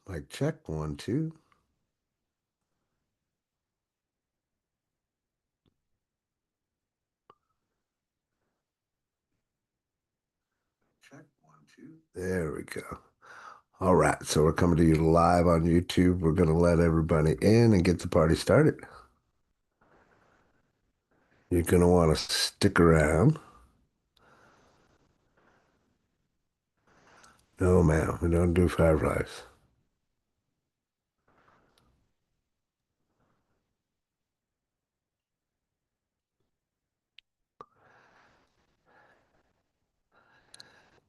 Like check one, two. Check one, two. There we go. All right, so we're coming to you live on YouTube. We're gonna let everybody in and get the party started. You're gonna want to stick around. No, ma'am, we don't do fireflies.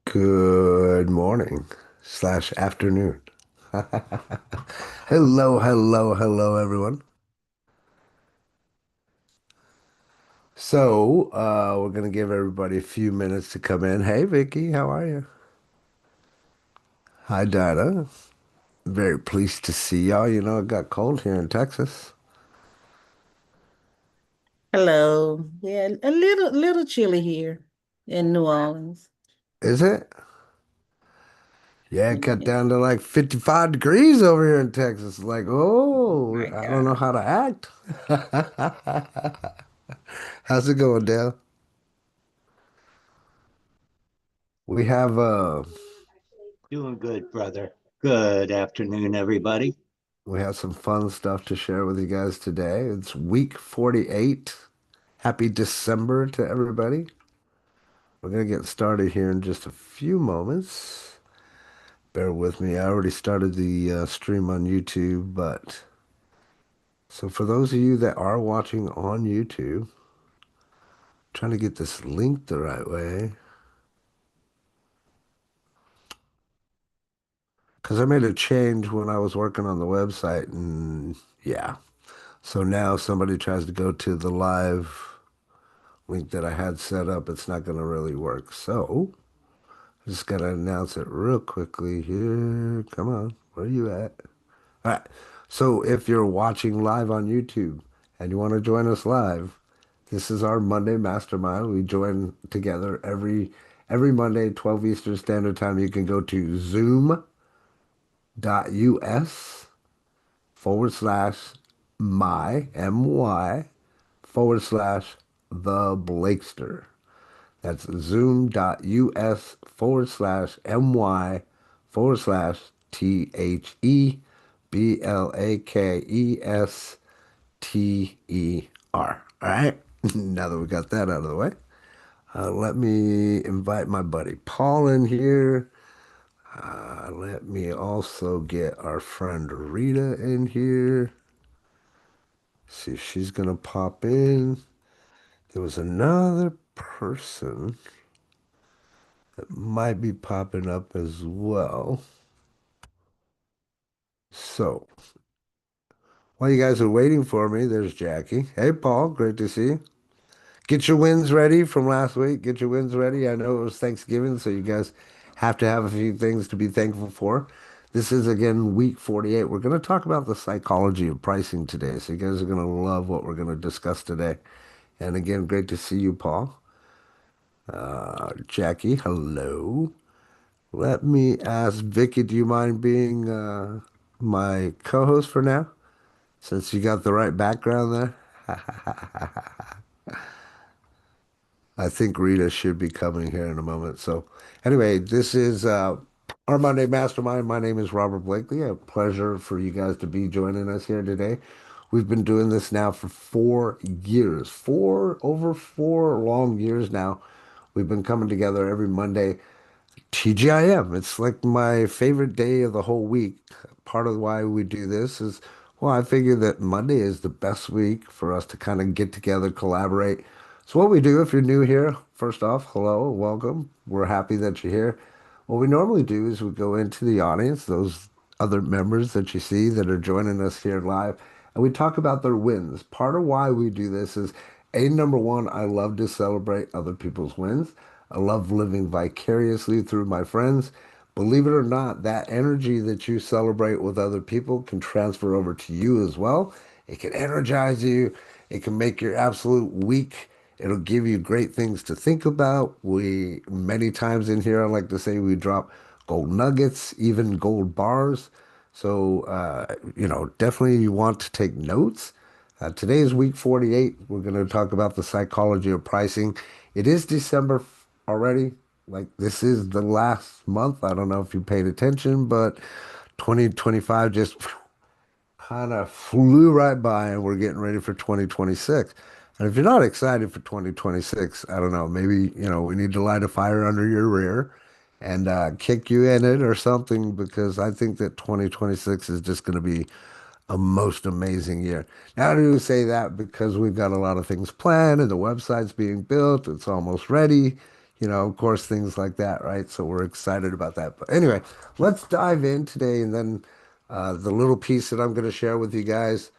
Good morning slash afternoon. Hello, hello, hello, everyone. We're gonna give everybody a few minutes to come in. Hey, Vicky, how are you? Hi, Dada. Very pleased to see y'all. You know, it got cold here in Texas. Hello. Yeah, a little chilly here in New Orleans. Is it? Yeah, it got Yeah. down to like 55 degrees over here in Texas. Like, oh, My I don't know God. how to act. How's it going, Dale? We have Doing good, brother. Good afternoon, everybody. we have some fun stuff to share with you guys today. It's week 48. Happy December to everybody. We're gonna get started here in just a few moments. Bear with me. I already started the stream on YouTube, but so for those of you that are watching on YouTube, trying to get this linked the right way. Because I made a change when I was working on the website, and yeah. So now if somebody tries to go to the live link that I had set up, it's not going to really work. So I just got to announce it real quickly here. Come on, where are you at? All right. So if you're watching live on YouTube and you want to join us live, this is our Monday Mastermind. We join together every Monday, 12 Eastern Standard Time. You can go to zoom.us my forward slash the Blakester. That's zoom.us /my TheBlakester. All right. Now that we got that out of the way, let me invite my buddy Paul in here. Let me also get our friend Rita in here. See if she's gonna pop in. There was another person that might be popping up as well. So while you guys are waiting for me, there's Jackie. Hey, Paul, great to see you. Get your wins ready from last week. Get your wins ready. I know it was Thanksgiving, so you guys have to have a few things to be thankful for. This is again week 48. We're going to talk about the psychology of pricing today. So you guys are going to love what we're going to discuss today. And again, great to see you, Paul. Jackie, hello. Let me ask Vicky, do you mind being my co-host for now? Since you got the right background there? I think Rita should be coming here in a moment. So, anyway, this is our Monday Mastermind. My name is Robert Blakely. A pleasure for you guys to be joining us here today. We've been doing this now for 4 years, over 4 long years now. We've been coming together every Monday. TGIM. It's like my favorite day of the whole week. Part of why we do this is, well, I figure that Monday is the best week for us to kind of get together, collaborate. So what we do, if you're new here, first off, hello, welcome. We're happy that you're here. What we normally do is we go into the audience, those other members that you see that are joining us here live, and we talk about their wins. Part of why we do this is, number one, I love to celebrate other people's wins. I love living vicariously through my friends. Believe it or not, that energy that you celebrate with other people can transfer over to you as well. It can energize you. It can make your absolute week. It'll give you great things to think about. Many times in here, I like to say we drop gold nuggets, even gold bars. So, definitely you want to take notes. Today is week 48. We're going to talk about the psychology of pricing. It is December already. Like, this is the last month. I don't know if you paid attention, but 2025 just kind of flew right by and we're getting ready for 2026. And if you're not excited for 2026, I don't know, maybe, we need to light a fire under your rear and kick you in it or something because I think that 2026 is just going to be a most amazing year. Now, I do say that because we've got a lot of things planned and the website's being built, it's almost ready, of course, things like that, right? So we're excited about that. But anyway, let's dive in today and then the little piece that I'm going to share with you guys.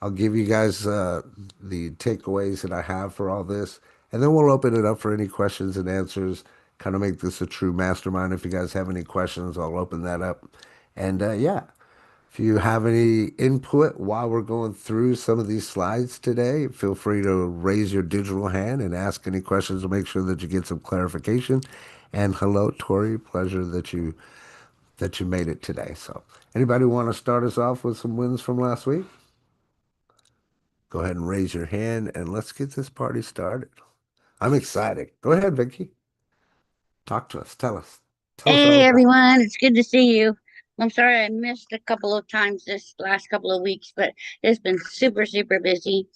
I'll give you guys the takeaways that I have for all this, and then we'll open it up for any questions and answers. Kind of make this a true mastermind. If you guys have any questions, I'll open that up. And yeah, if you have any input while we're going through some of these slides today, feel free to raise your digital hand and ask any questions to make sure that you get some clarification. And hello, Tori. Pleasure that you made it today. So, anybody want to start us off with some wins from last week? Go ahead and raise your hand and let's get this party started. I'm excited. Go ahead, Vicky. Talk to us. Tell us. Tell us all Hey about everyone, it's good to see you. I'm sorry I missed a couple of times this last couple of weeks, but it's been super, super busy.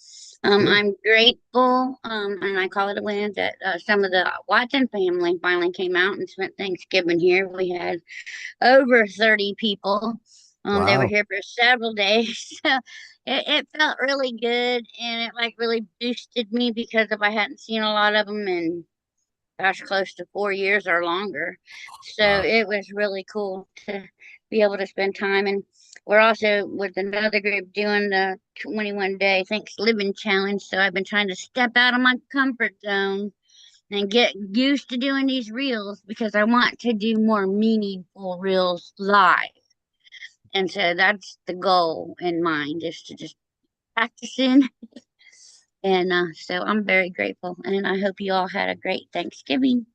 it. Good. I'm grateful, and I call it a win that some of the Watson family finally came out and spent Thanksgiving here. We had over 30 people. They were Wow. here for several days. So it felt really good and it like really boosted me because if I hadn't seen a lot of them in gosh, close to 4 years or longer. So Wow. it was really cool to be able to spend time. And we're also with another group doing the 21-day Thanksgiving challenge. So I've been trying to step out of my comfort zone and get used to doing these reels because I want to do more meaningful reels live. And so that's the goal in mind is to just practice in. And so I'm very grateful. And I hope you all had a great Thanksgiving.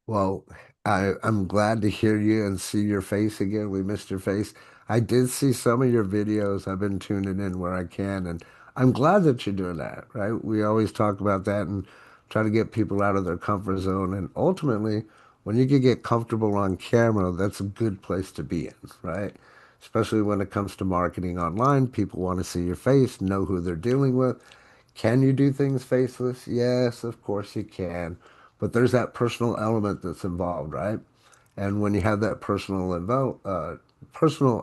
Well, I'm glad to hear you and see your face again. We missed your face. I did see some of your videos. I've been tuning in where I can, and I'm glad that you're doing that, right? We always talk about that and try to get people out of their comfort zone. And ultimately, when you can get comfortable on camera, that's a good place to be in, right? Especially when it comes to marketing online, people want to see your face, know who they're dealing with. Can you do things faceless? Yes, of course you can. But there's that personal element that's involved, right? And when you have that personal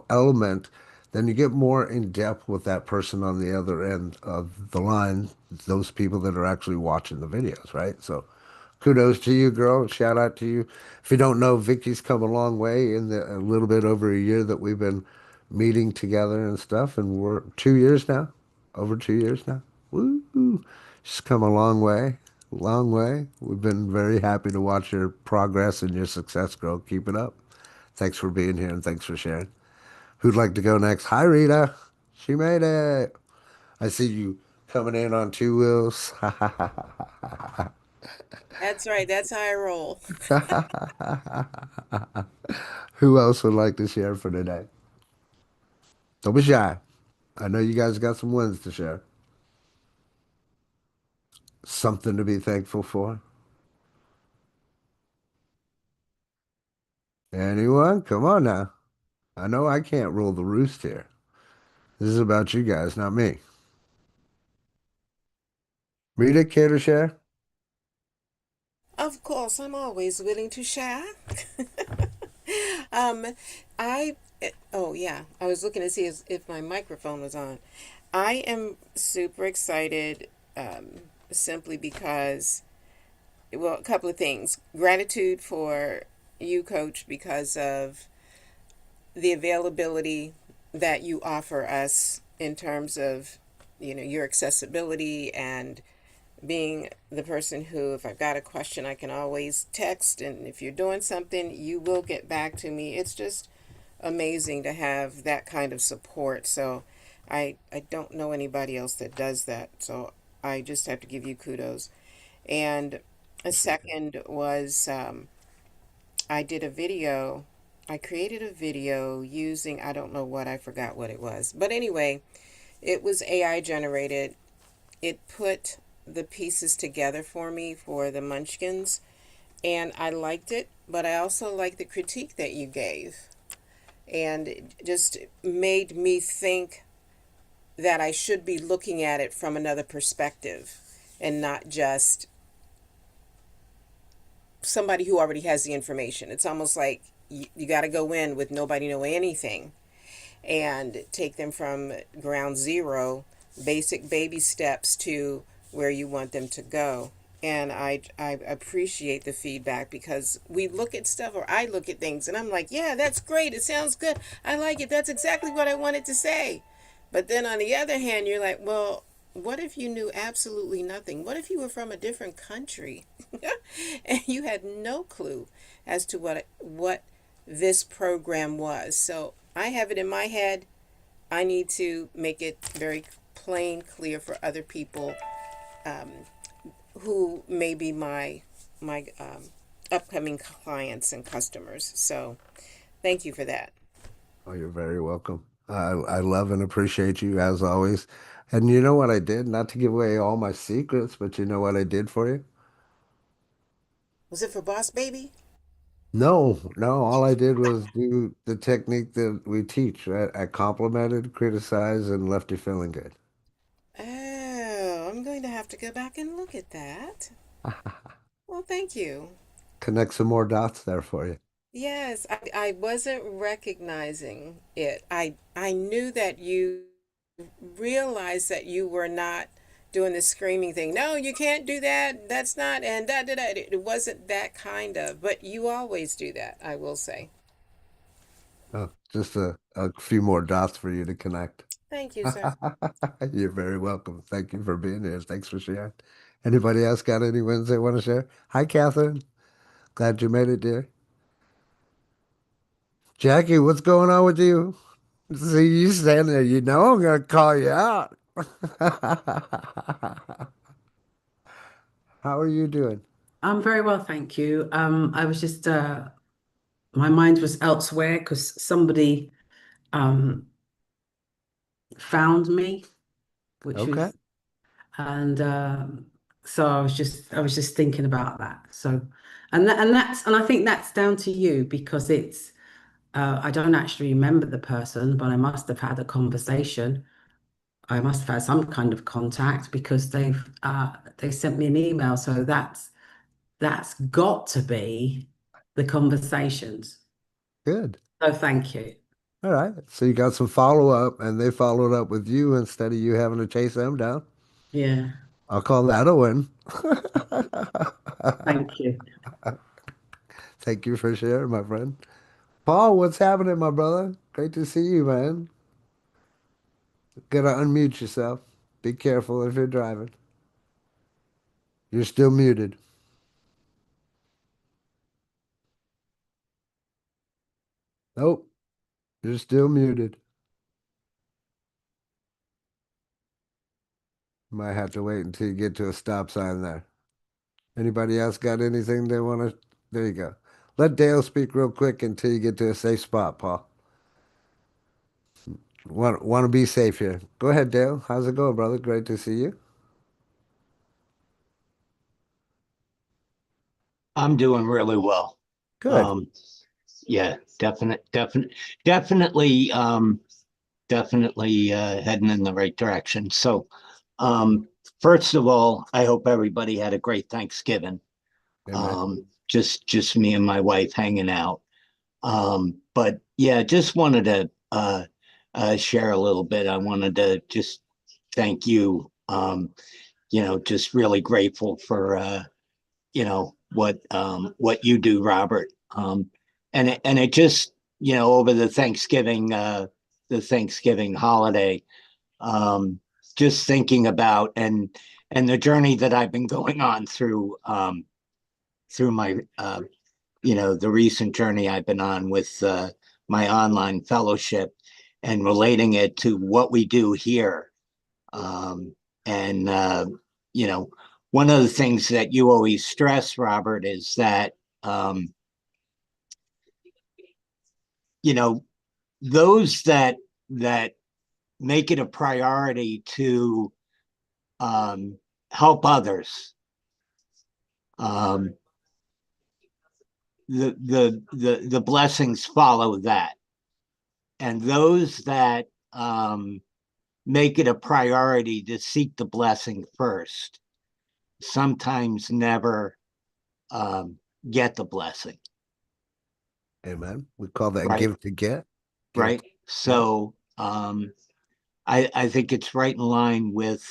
element, then you get more in depth with that person on the other end of the line, those people that are actually watching the videos, right? So kudos to you, girl. Shout out to you. If you don't know, Vicky's come a long way in the a little bit over a year that we've been meeting together and stuff, and we're 2 years now, over 2 years now. Woo! She's come a long way, long way. We've been very happy to watch your progress and your success, girl. Keep it up. Thanks for being here and thanks for sharing. Who'd like to go next? Hi, Rita. She made it. I see you coming in on two wheels. That's right. That's how I roll. Who else would like to share for today? Don't be shy. I know you guys got some wins to share. Something to be thankful for. Anyone? Come on now. I know I can't rule the roost here. This is about you guys, not me. Rita, care to share? Of course, I'm always willing to share. um, oh yeah, I was looking to see if my microphone was on. I am super excited, simply because, well, a couple of things. Gratitude for you, Coach, because of the availability that you offer us in terms of, your accessibility and being the person who, if I've got a question, I can always text, and if you're doing something, you will get back to me. It's just amazing to have that kind of support. So I don't know anybody else that does that. So I just have to give you kudos. And a second was I did a video I created a video using, I don't know what, I forgot what it was. But anyway, it was AI generated. It put the pieces together for me for the Munchkins, and I liked it, but I also liked the critique that you gave. And it just made me think that I should be looking at it from another perspective and not just somebody who already has the information. It's almost like you got to go in with nobody knowing anything and take them from ground zero, basic baby steps to where you want them to go. And I appreciate the feedback because we look at stuff, or I look at things and I'm like, yeah, that's great. It sounds good. I like it. That's exactly what I wanted to say. But then on the other hand, you're like, well, what if you knew absolutely nothing? What if you were from a different country and you had no clue as to what this program was? So I have it in my head. I need to make it very plain, clear for other people um, who may be my upcoming clients and customers. So thank you for that. Oh, you're very welcome. I love and appreciate you as always. And you know what I did? Not to give away all my secrets, but you know what I did for you? Was it for Boss Baby? No, no, all I did was do the technique that we teach, right? I complimented, criticized, and left you feeling good. Oh, I'm going to have to go back and look at that. Well, thank you. Connect some more dots there for you. Yes, I wasn't recognizing it. I knew that you realized that you were not doing the screaming thing. No, you can't do that. That's not, and that. It wasn't that kind of, but you always do that, I will say. Oh, just a few more dots for you to connect. Thank you, sir. You're very welcome. Thank you for being here. Thanks for sharing. Anybody else got any wins they want to share? Hi, Catherine. Glad you made it, dear. Jackie, what's going on with you? See you standing there. You know I'm gonna call you out. How are you doing? I'm very well, thank you. I was just my mind was elsewhere because somebody um found me, which Okay. was and so I was just thinking about that. So and I think that's down to you because it's I don't actually remember the person, but I must have had a conversation. I must have had some kind of contact because they sent me an email. So that's got to be the conversations. Good. So thank you. All right. So you got some follow up, and they followed up with you instead of you having to chase them down. Yeah, I'll call that a win. thank you. Thank you for sharing, my friend. Paul, what's happening, my brother? Great to see you, man. Gotta unmute yourself. Be careful if you're driving. You're still muted. Nope, you're still muted. Might have to wait until you get to a stop sign there. Anybody else got anything they want to? There you go. Let Dale speak real quick until you get to a safe spot, Paul. Want to be safe here. Go ahead, Dale. How's it going, brother? Great to see you. I'm doing really well. Good. Um, yeah, definitely, definitely heading in the right direction. So, um, first of all, I hope everybody had a great Thanksgiving. Amen. Just me and my wife hanging out. But yeah, just wanted to share a little bit. I wanted to just thank you. Just really grateful for what you do, Robert. And it just over the Thanksgiving holiday, um, just thinking about and the journey that I've been going on through my the recent journey I've been on with my online fellowship and relating it to what we do here. And you know, One of the things that you always stress, Robert, is that you know, those that make it a priority to help others, um, the blessings follow that, and those that make it a priority to seek the blessing first sometimes never um, get the blessing, Amen. We call that right? give to get. Give Right. to, yeah. So I think it's right in line with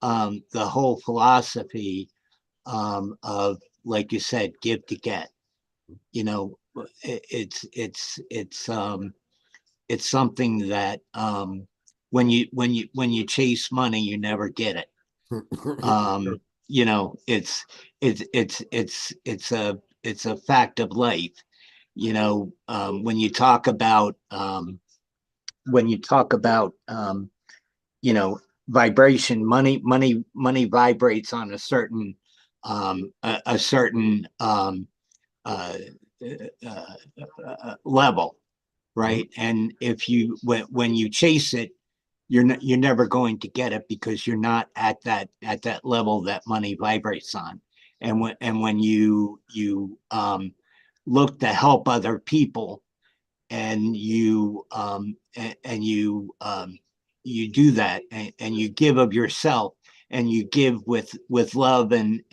the whole philosophy of, like you said, give to get. You know, it's something that when you chase money, you never get it. Um, you know, it's a fact of life. You know, when you talk about you know, vibration, money vibrates on a certain a certain uh, level, Mhm. right? And if you when you chase it, you're never going to get it because you're not at that level that money vibrates on. And when you look to help other people, and you do that, and you give of yourself, and you give with love and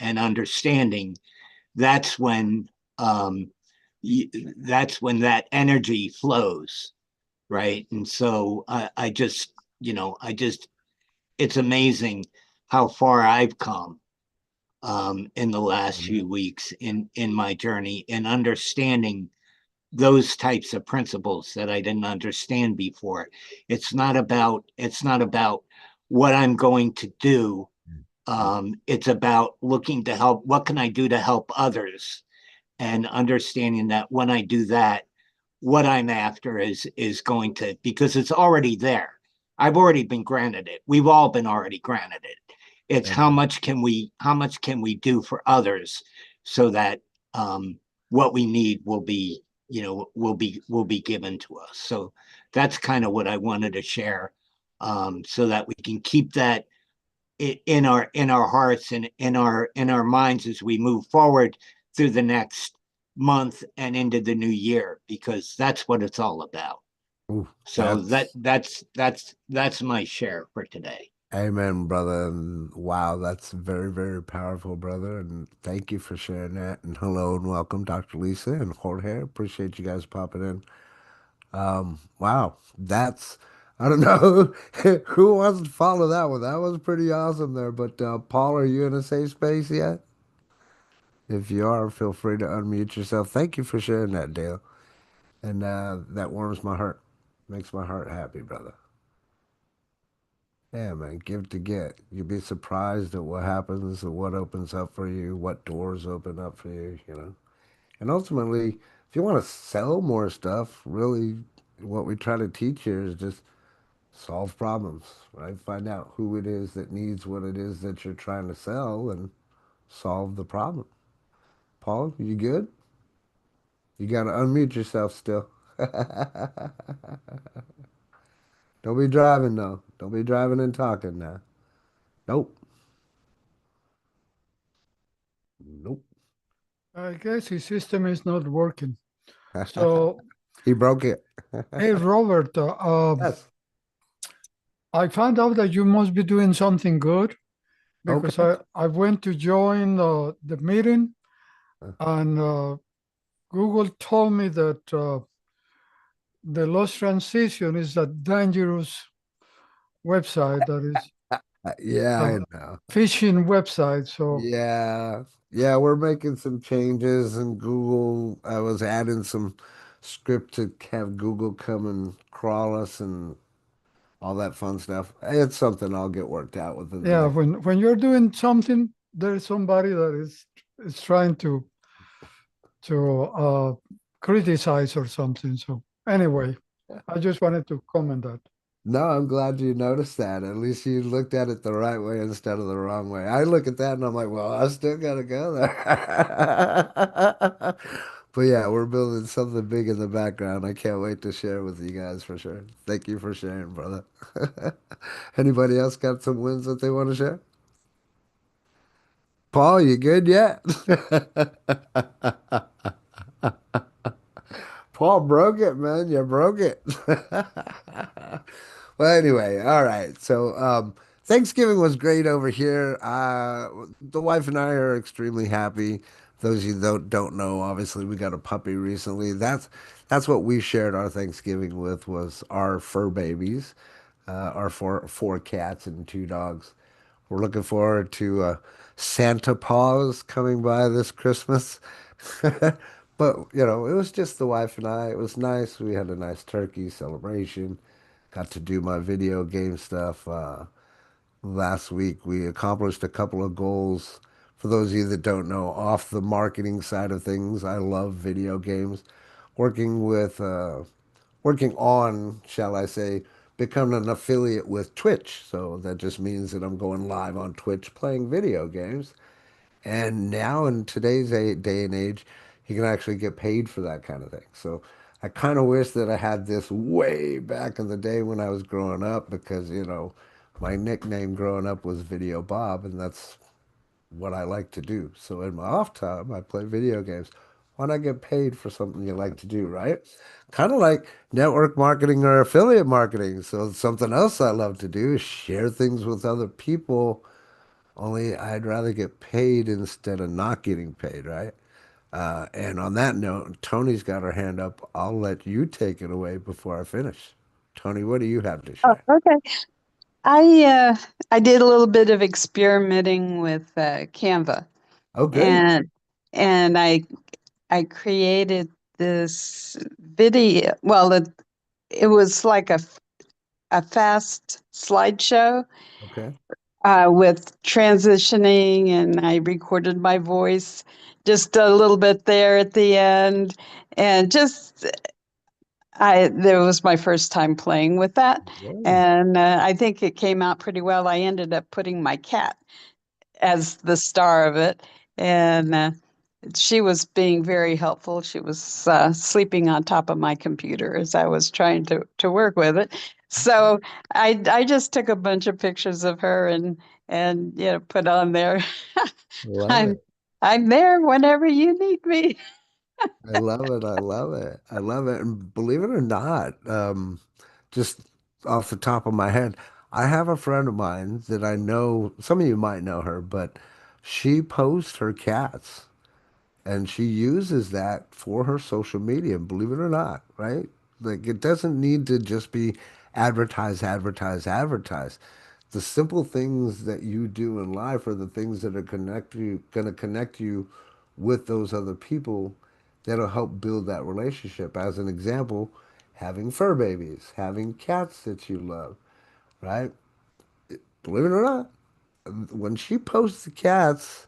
understanding, that's when um you, that's when that energy flows, right? And so I just, it's amazing how far I've come in the last few Amen. weeks in my journey, in understanding those types of principles that I didn't understand before. It's not about what I'm going to do. It's about looking to help. What can I do to help others? And understanding that when I do that, what I'm after is going to, because it's already there. I've already been granted it. We've all been already granted it. It's Amen. how much can we do for others so that what we need will be, will be given to us. So that's kind of what I wanted to share, so that we can keep that in our hearts and in our minds as we move forward through the next month and into the new year, because that's what it's all about. Ooh, So that's that's my share for today. amen, brother. And wow, that's very, very powerful, brother. And thank you for sharing that. And hello and welcome, Dr. Lisa and Jorge. Appreciate you guys popping in. Wow, that's I don't know who wants to follow that one. That was pretty awesome there. But Paul, are you in a safe space yet? If you are, feel free to unmute yourself. Thank you for sharing that, Dale. And that warms my heart. Makes my heart happy, brother. Yeah, man, give to get. You'd be surprised at what happens, at what opens up for you, what doors open up for you, you know. And ultimately, if you want to sell more stuff, really what we try to teach here is just solve problems, right? Find out who it is that needs what it is that you're trying to sell and solve the problem. Paul, you good? You got to unmute yourself still. Don't be driving though. Don't be driving and talking now. Nope. Nope. I guess his system is not working. So, He broke it. hey, Robert, Yes. I found out that you must be doing something good because Okay. I went to join the meeting, and Google told me that the Lost Transition is a dangerous website that is Yeah, a I know. phishing website. So, Yeah. Yeah, we're making some changes in Google. I was adding some script to have Google come and crawl us and all that fun stuff. It's something I'll get worked out within the yeah, next. when you're doing something, there's somebody that is trying to criticize or something. So anyway, I just wanted to comment that. No, I'm glad you noticed that. At least you looked at it the right way instead of the wrong way. I look at that and I'm like, well, I still gotta go there. But yeah, we're building something big in the background. I can't wait to share with you guys for sure. Thank you for sharing, brother. Anybody else got some wins that they want to share? Paul, you good yet? Paul broke it, man. You broke it. Well, anyway, all right. So, Thanksgiving was great over here. The wife and I are extremely happy. Those of you that don't know, obviously, we got a puppy recently. That's what we shared our Thanksgiving with was our fur babies, our four cats and two dogs. We're looking forward to Santa Paws coming by this Christmas. But, it was just the wife and I. It was nice. We had a nice turkey celebration. Got to do my video game stuff. Last week, we accomplished a couple of goals. For those of you that don't know, off the marketing side of things, I love video games. Working with working on, shall I say, becoming an affiliate with Twitch. So that just means that I'm going live on Twitch playing video games. And now in today's day and age, you can actually get paid for that kind of thing. So I kind of wish that I had this way back in the day when I was growing up because, my nickname growing up was Video Bob, and that's what I like to do. So in my off time, I play video games. Why not get paid for something you like to do, right? Kind of like network marketing or affiliate marketing. So something else I love to do is share things with other people, only I'd rather get paid instead of not getting paid, right? And on that note, Tony's got her hand up. I'll let you take it away before I finish. Tony, what do you have to Oh, share? okay. I did a little bit of experimenting with Canva, Oh, good. and and I created this video. Well, it was like a fast slideshow Okay. with transitioning, and I recorded my voice just a little bit there at the end, and just I there was my first time playing with that, Good. and I think it came out pretty well. I ended up putting my cat as the star of it, and she was being very helpful. She was sleeping on top of my computer as I was trying to work with it. So I just took a bunch of pictures of her and put on there. Love I'm it. I'm there whenever you need me. I love it. I love it. I love it. And believe it or not, just off the top of my head, I have a friend of mine that I know, some of you might know her, but she posts her cats. And she uses that for her social media, believe it or not, right? Like it doesn't need to just be advertise, advertise, advertise. The simple things that you do in life are the things that are going to connect you with those other people that'll help build that relationship. As an example, having fur babies, having cats that you love, right? Believe it or not, when she posts the cats,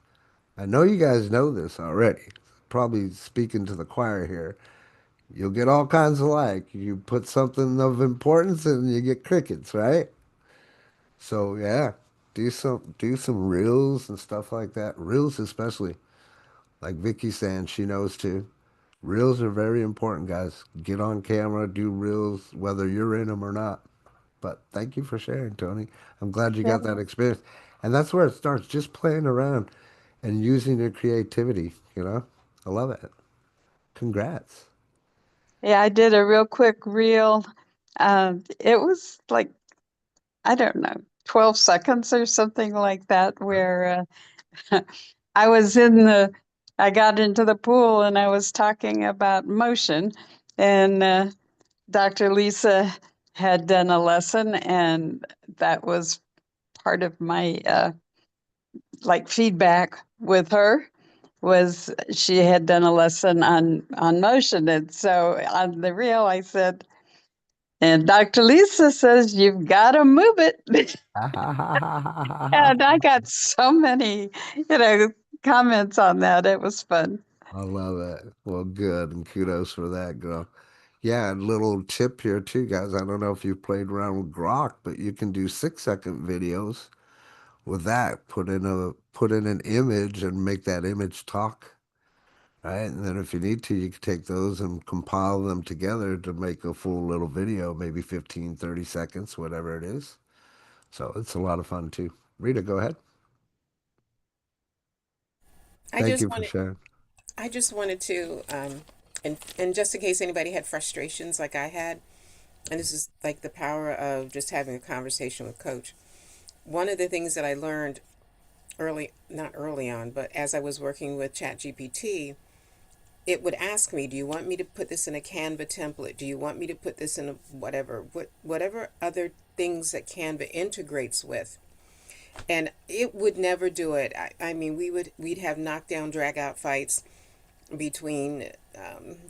I know you guys know this already. Probably speaking to the choir here. You'll get all kinds of like. You put something of importance and you get crickets, right? So yeah, do some reels and stuff like that. Reels especially. Like Vicky's saying, she knows too. Reels are very important, guys. Get on camera, do reels, whether you're in them or not. But thank you for sharing, Tony. I'm glad you Yeah. got that experience. And that's where it starts, just playing around and using your creativity. I love it. Congrats. Yeah, I did a real quick reel. It was like, I don't know, 12 seconds or something like that, where I was I got into the pool and I was talking about motion, and Dr. Lisa had done a lesson, and that was part of my like feedback with her was she had done a lesson on motion, and so on the reel I said, and Dr. Lisa says you've got to move it. And I got so many, comments on that. It was fun. I love it. Well, good, and kudos for that, girl. Yeah, and little tip here too, guys. I don't know if you've played around with Grok, but you can do 6-second videos with that. Put in an image and make that image talk, right? And then if you need to, you can take those and compile them together to make a full little video, maybe 15, 30 seconds, whatever it is. So it's a lot of fun too. Rita, go ahead. I Thank just you for wanted sharing. I just wanted to and just in case anybody had frustrations like I had, and this is like the power of just having a conversation with coach. One of the things that I learned early, not early on, but as I was working with ChatGPT, it would ask me, "Do you want me to put this in a Canva template? Do you want me to put this in a whatever other things that Canva integrates with?" And it would never do it. I mean, we'd have knockdown, drag out fights between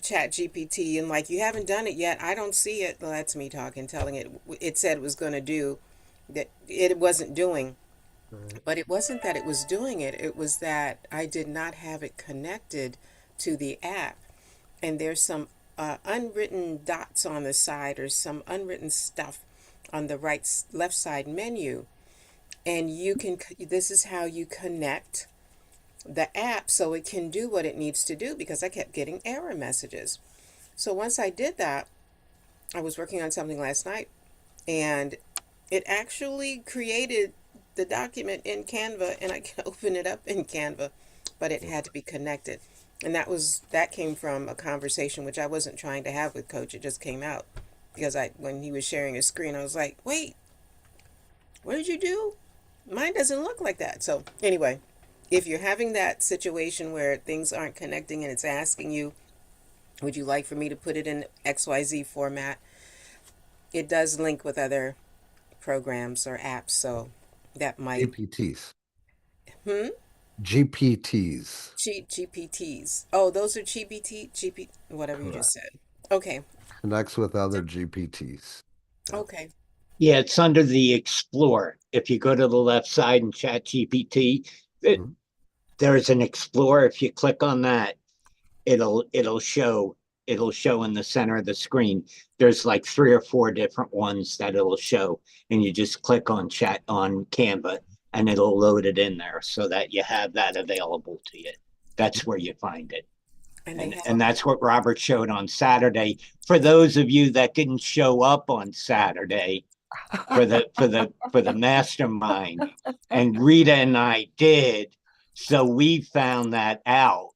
Chat GPT and like, you haven't done it yet. I don't see it. Well, that's me talking, telling it said it was going to do that. It wasn't doing, Right. but it wasn't that it was doing it. It was that I did not have it connected to the app. And there's some unwritten dots on the side or some unwritten stuff on the left side menu. And this is how you connect the app so it can do what it needs to do, because I kept getting error messages. So once I did that, I was working on something last night and it actually created the document in Canva and I can open it up in Canva, but it had to be connected. And that came from a conversation which I wasn't trying to have with coach. It just came out because I when he was sharing his screen, I was like, "Wait, what did you do? Mine doesn't look like that." So, anyway, if you're having that situation where things aren't connecting and it's asking you, would you like for me to put it in XYZ format? It does link with other programs or apps, so that might. GPTs. Hmm? GPTs. Cheat GPTs. Oh, those are whatever you just Correct. said. Okay. Connects with other GPTs. Yeah. Okay. Yeah, it's under the Explore. If you go to the left side in Chat GPT, Mhm. there's an Explore. If you click on that, it'll show in the center of the screen. There's like three or four different ones that it'll show, and you just click on Chat on Canva, and it'll load it in there so that you have that available to you. That's where you find it. And they And have. that's what Robert showed on Saturday. For those of you that didn't show up on Saturday for the mastermind, and Rita and I did, so we found that out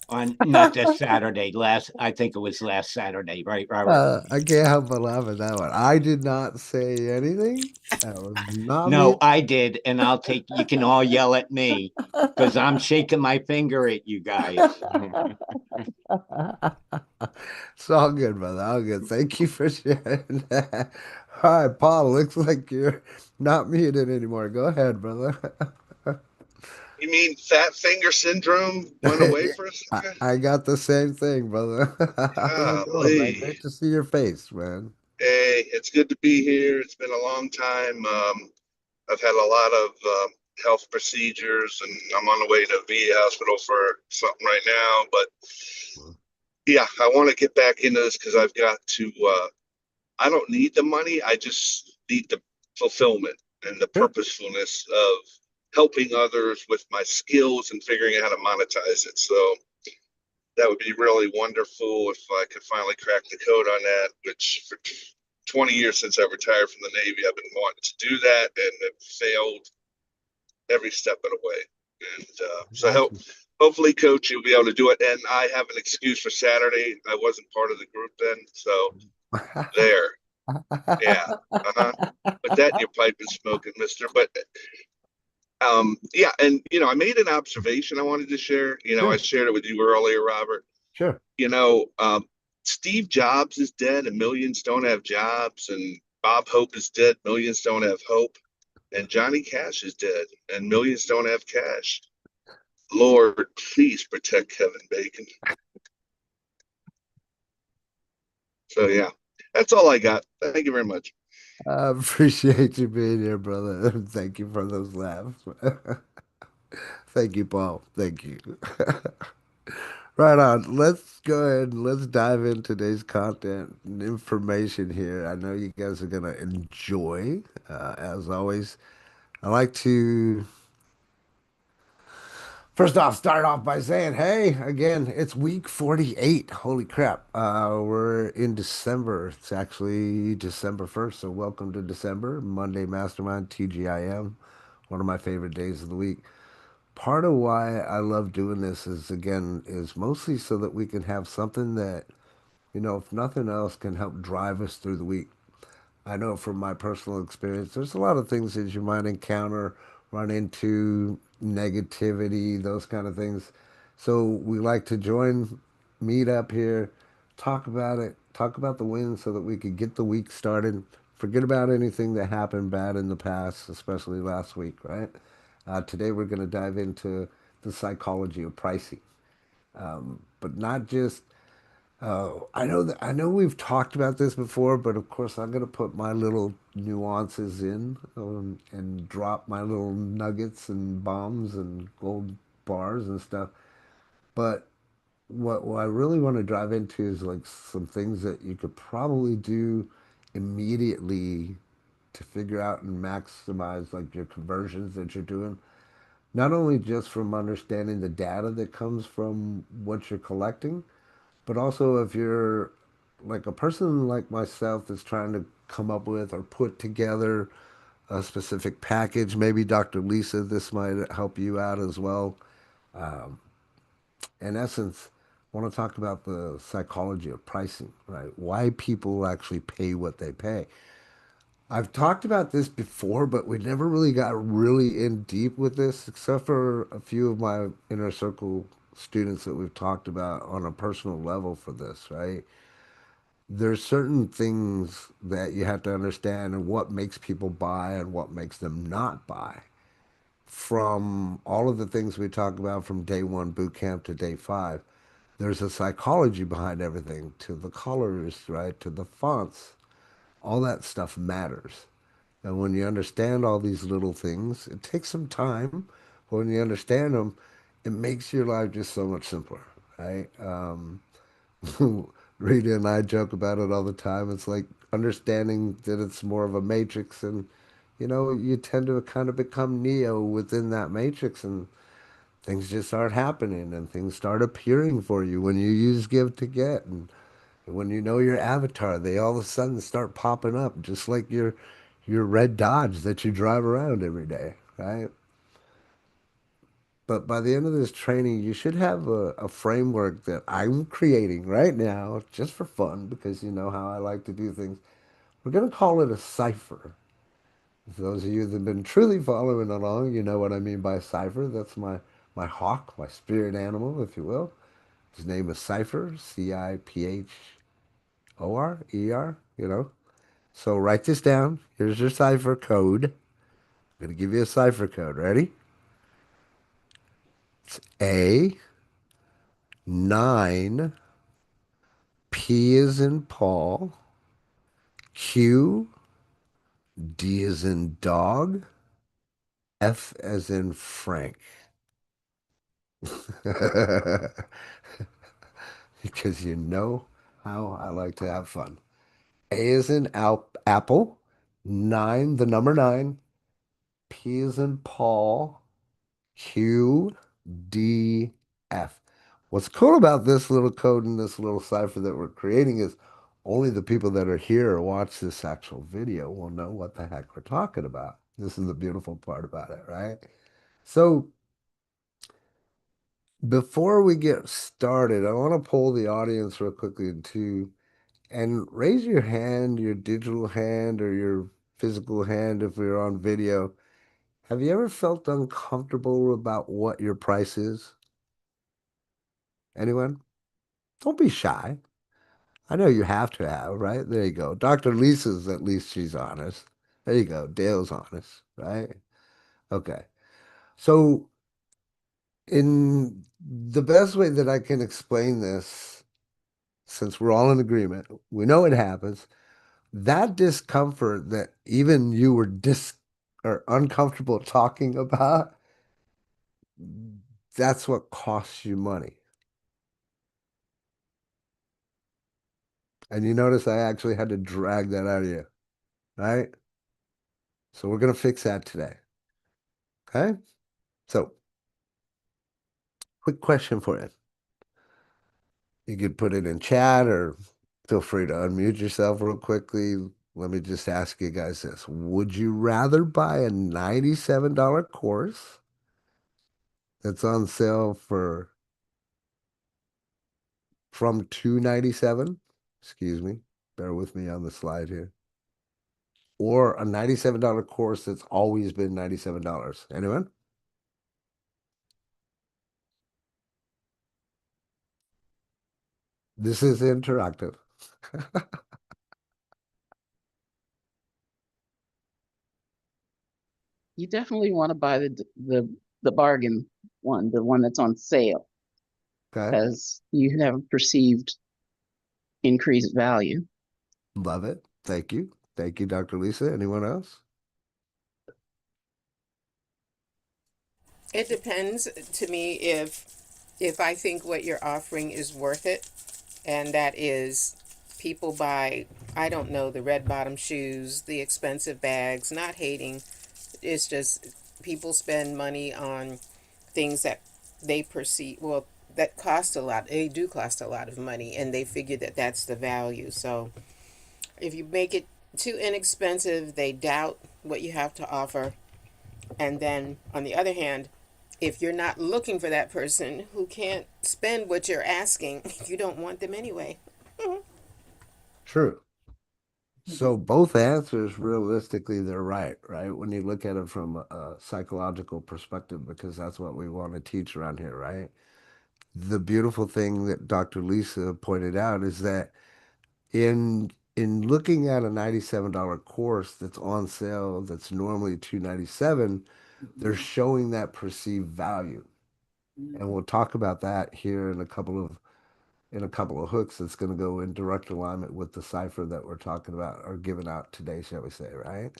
on not this Saturday, last I think it was last Saturday, right, Robert? I can't help but laugh at that one. I did not say anything. That was not me. No, I did, and I'll take you can all yell at me because I'm shaking my finger at you guys. It's all good, brother. All good. Thank you for sharing that. All right, Paul, looks like you're not muted anymore. Go ahead, brother. You mean fat finger syndrome went away for a second? I got the same thing, brother. How's it going, man? Golly. Great to see your face, man. Hey, it's good to be here. It's been a long time. I've had a lot of health procedures, and I'm on the way to VA hospital for something right now. But yeah, I want to get back into this because I've got to. I don't need the money. I just need the fulfillment and the Sure. purposefulness of helping others with my skills and figuring out how to monetize it. So that would be really wonderful if I could finally crack the code on that, which for 20 years since I retired from the Navy, I've been wanting to do that and have failed every step of the way. And so Got you. hopefully, Coach, you'll be able to do it. And I have an excuse for Saturday. I wasn't part of the group then. So there. Yeah. Uh-huh. Put that in your pipe and smoke it, mister. But yeah, and I made an observation I wanted to share. I Sure, shared it with you earlier, Robert. sure. you know, um, Steve Jobs is dead and millions don't have jobs, and Bob Hope is dead, millions don't have hope, and Johnny Cash is dead and millions don't have cash. Lord, please protect Kevin Bacon. So, yeah, that's all I got. Thank you very much. I appreciate you being here, brother. Thank you for those laughs. Thank you, Paul. Thank you. Right on. Let's go ahead and let's dive into today's content and information here. I know you guys are gonna enjoy. As always, I like to First off, start off by saying, hey, again, it's week 48. Holy crap. We're in December. It's actually December 1st. So welcome to December, Monday Mastermind, TGIM, one of my favorite days of the week. Part of why I love doing this is, again, is mostly so that we can have something that, if nothing else, can help drive us through the week. I know from my personal experience, there's a lot of things that you might encounter, run into negativity, those kind of things. So we like to meet up here, talk about it, talk about the wins so that we could get the week started. Forget about anything that happened bad in the past, especially last week, right? Today we're going to dive into the psychology of pricing, but not just I know we've talked about this before, but of course I'm gonna put my little nuances in and drop my little nuggets and bombs and gold bars and stuff. But what I really want to drive into is like some things that you could probably do immediately to figure out and maximize like your conversions that you're doing. Not only just from understanding the data that comes from what you're collecting, but also, if you're like a person like myself that's trying to come up with or put together a specific package, maybe Dr. Lisa, this might help you out as well. Um, in essence, I want to talk about the psychology of pricing, right? Why people actually pay what they pay. I've talked about this before, but we never really got really in deep with this, except for a few of my inner circle students that we've talked about on a personal level for this, right? There's certain things that you have to understand and what makes people buy and what makes them not buy. From all of the things we talk about from day one boot camp to day five, there's a psychology behind everything, to the colors, right? To the fonts. All that stuff matters. And when you understand all these little things, it takes some time, but when you understand them, it makes your life just so much simpler, right? Rita and I joke about it all the time. It's like understanding that it's more of a matrix, and you tend to kind of become Neo within that matrix, and things just start happening, and things start appearing for you when you use give to get, and when you know your avatar, they all of a sudden start popping up, just like your red Dodge that you drive around every day, right? But by the end of this training, you should have a framework that I'm creating right now just for fun because you know how I like to do things. We're going to call it a cipher. For those of you that have been truly following along, you know what I mean by cipher. That's my hawk, my spirit animal, if you will. His name is Cipher, Ciphorer. So write this down. Here's your cipher code. I'm going to give you a cipher code. Ready? A 9, P is in Paul, Q, D is in dog, F as in Frank. Because you know how I like to have fun. A is in apple, 9, the number 9, P is in Paul, Q, D, F. What's cool about this little code and this little cipher that we're creating is only the people that are here or watch this actual video will know what the heck we're talking about. This is the beautiful part about it, right? So before we get started, I want to poll the audience real quickly into and raise your hand, your digital hand or your physical hand if we're on video. Have you ever felt uncomfortable about what your price is? Anyone? Don't be shy. I know you have to have, right? There you go. Dr. Lisa's, at least she's honest. There you go. Dale's honest, right? Okay. So, in the best way that I can explain this, since we're all in agreement, we know it happens. That discomfort that even you were or uncomfortable talking about, that's what costs you money. And you notice I actually had to drag that out of you, right? So we're gonna fix that today. Okay? So Quick question for you. You could put it in chat or feel free to unmute yourself real quickly. Let me just ask you guys this. Would you rather buy a $97 course that's on sale for from 297? Excuse me. Bear with me on the slide here. Or a $97 course that's always been $97? Anyone? This is interactive. You definitely want to buy the bargain one, the one that's on sale, Okay. because you have a perceived increased value. Love it. Thank you. Thank you, Dr. Lisa. Anyone else? It depends to me if I think what you're offering is worth it, and that is people buy, I don't know, the red bottom shoes, the expensive bags, not hating. It's just people spend money on things that they perceive, well, that cost a lot. They do cost a lot of money, and they figure that that's the value. So if you make it too inexpensive, they doubt what you have to offer. And then on the other hand, if you're not looking for that person who can't spend what you're asking, you don't want them anyway. True. So both answers, realistically, they're right, right? When you look at it from a psychological perspective, because that's what we want to teach around here, right? The beautiful thing that Dr. Lisa pointed out is that in looking at a $97 course that's on sale, that's normally $297, they're showing that perceived value. And we'll talk about that here in a couple of hooks that's going to go in direct alignment with the cipher that we're talking about or giving out today, shall we say, right?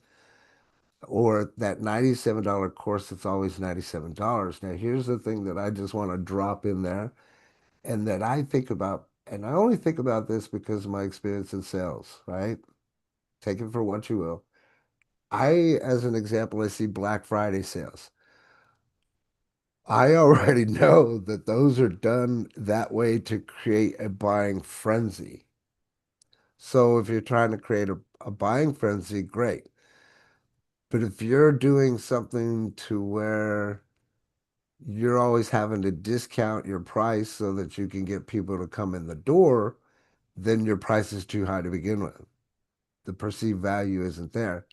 Or that $97 course that's always $97. Now, here's the thing that I just want to drop in there and that I think about, and I only think about this because of my experience in sales, right? Take it for what you will. As an example, I see Black Friday sales. I already know that those are done that way to create a buying frenzy. So if you're trying to create a buying frenzy, great. But if you're doing something to where you're always having to discount your price so that you can get people to come in the door, then your price is too high to begin with. The perceived value isn't there.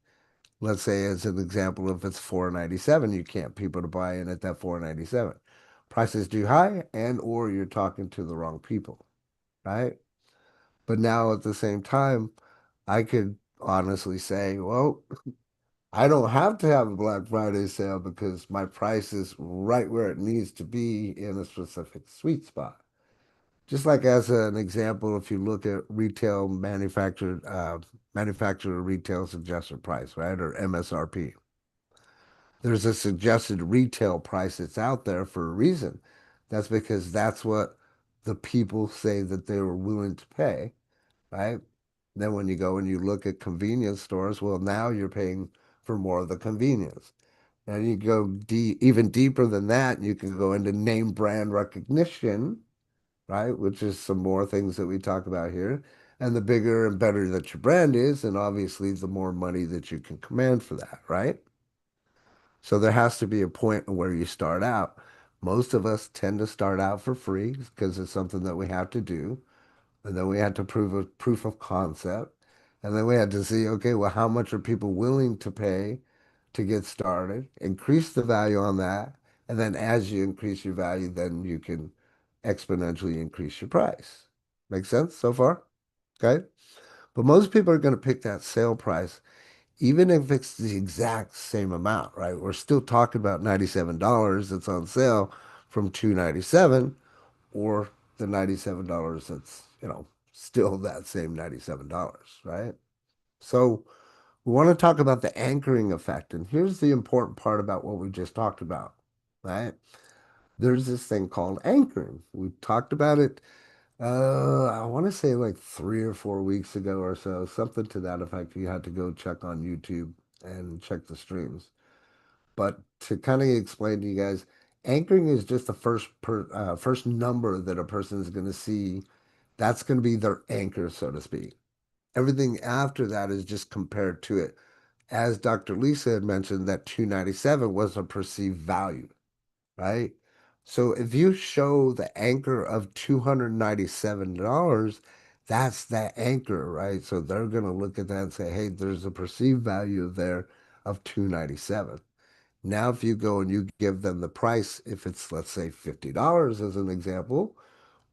Let's say, as an example, if it's 497, you can't people to buy in at that 497. Price is too high, and or you're talking to the wrong people, right? But now at the same time, I could honestly say, well, I don't have to have a Black Friday sale because my price is right where it needs to be in a specific sweet spot. Just like as an example, if you look at manufacturer retail suggested price, right, or MSRP, there's a suggested retail price that's out there for a reason. That's because that's what the people say that they were willing to pay, right? Then when you go and you look at convenience stores, well, now you're paying for more of the convenience. And you go even deeper than that, you can go into name brand recognition, right? Which is some more things that we talk about here. And the bigger and better that your brand is, and obviously the more money that you can command for that, right? So there has to be a point where you start out. Most of us tend to start out for free because it's something that we have to do. And then we had to prove a proof of concept. And then we had to see, okay, well, how much are people willing to pay to get started? Increase the value on that. And then as you increase your value, then you can exponentially increase your price. Make sense so far? Okay. But most people are going to pick that sale price, even if it's the exact same amount, right? We're still talking about $97 that's on sale from 297 or the $97 that's, still that same $97, right? So we want to talk about the anchoring effect. And here's the important part about what we just talked about, right? There's this thing called anchoring. We talked about it, I want to say like 3 or 4 weeks ago or so, something to that effect. You had to go check on YouTube and check the streams. But to kind of explain to you guys, Anchoring is just the first number that a person is going to see. That's going to be their anchor, so to speak. Everything after that is just compared to it. As Dr. Lisa had mentioned, that 297 was a perceived value, right? So if you show the anchor of $297, that's that anchor, right? So they're going to look at that and say, hey, there's a perceived value there of 297. Now, if you go and you give them the price, if it's, let's say, $50 as an example,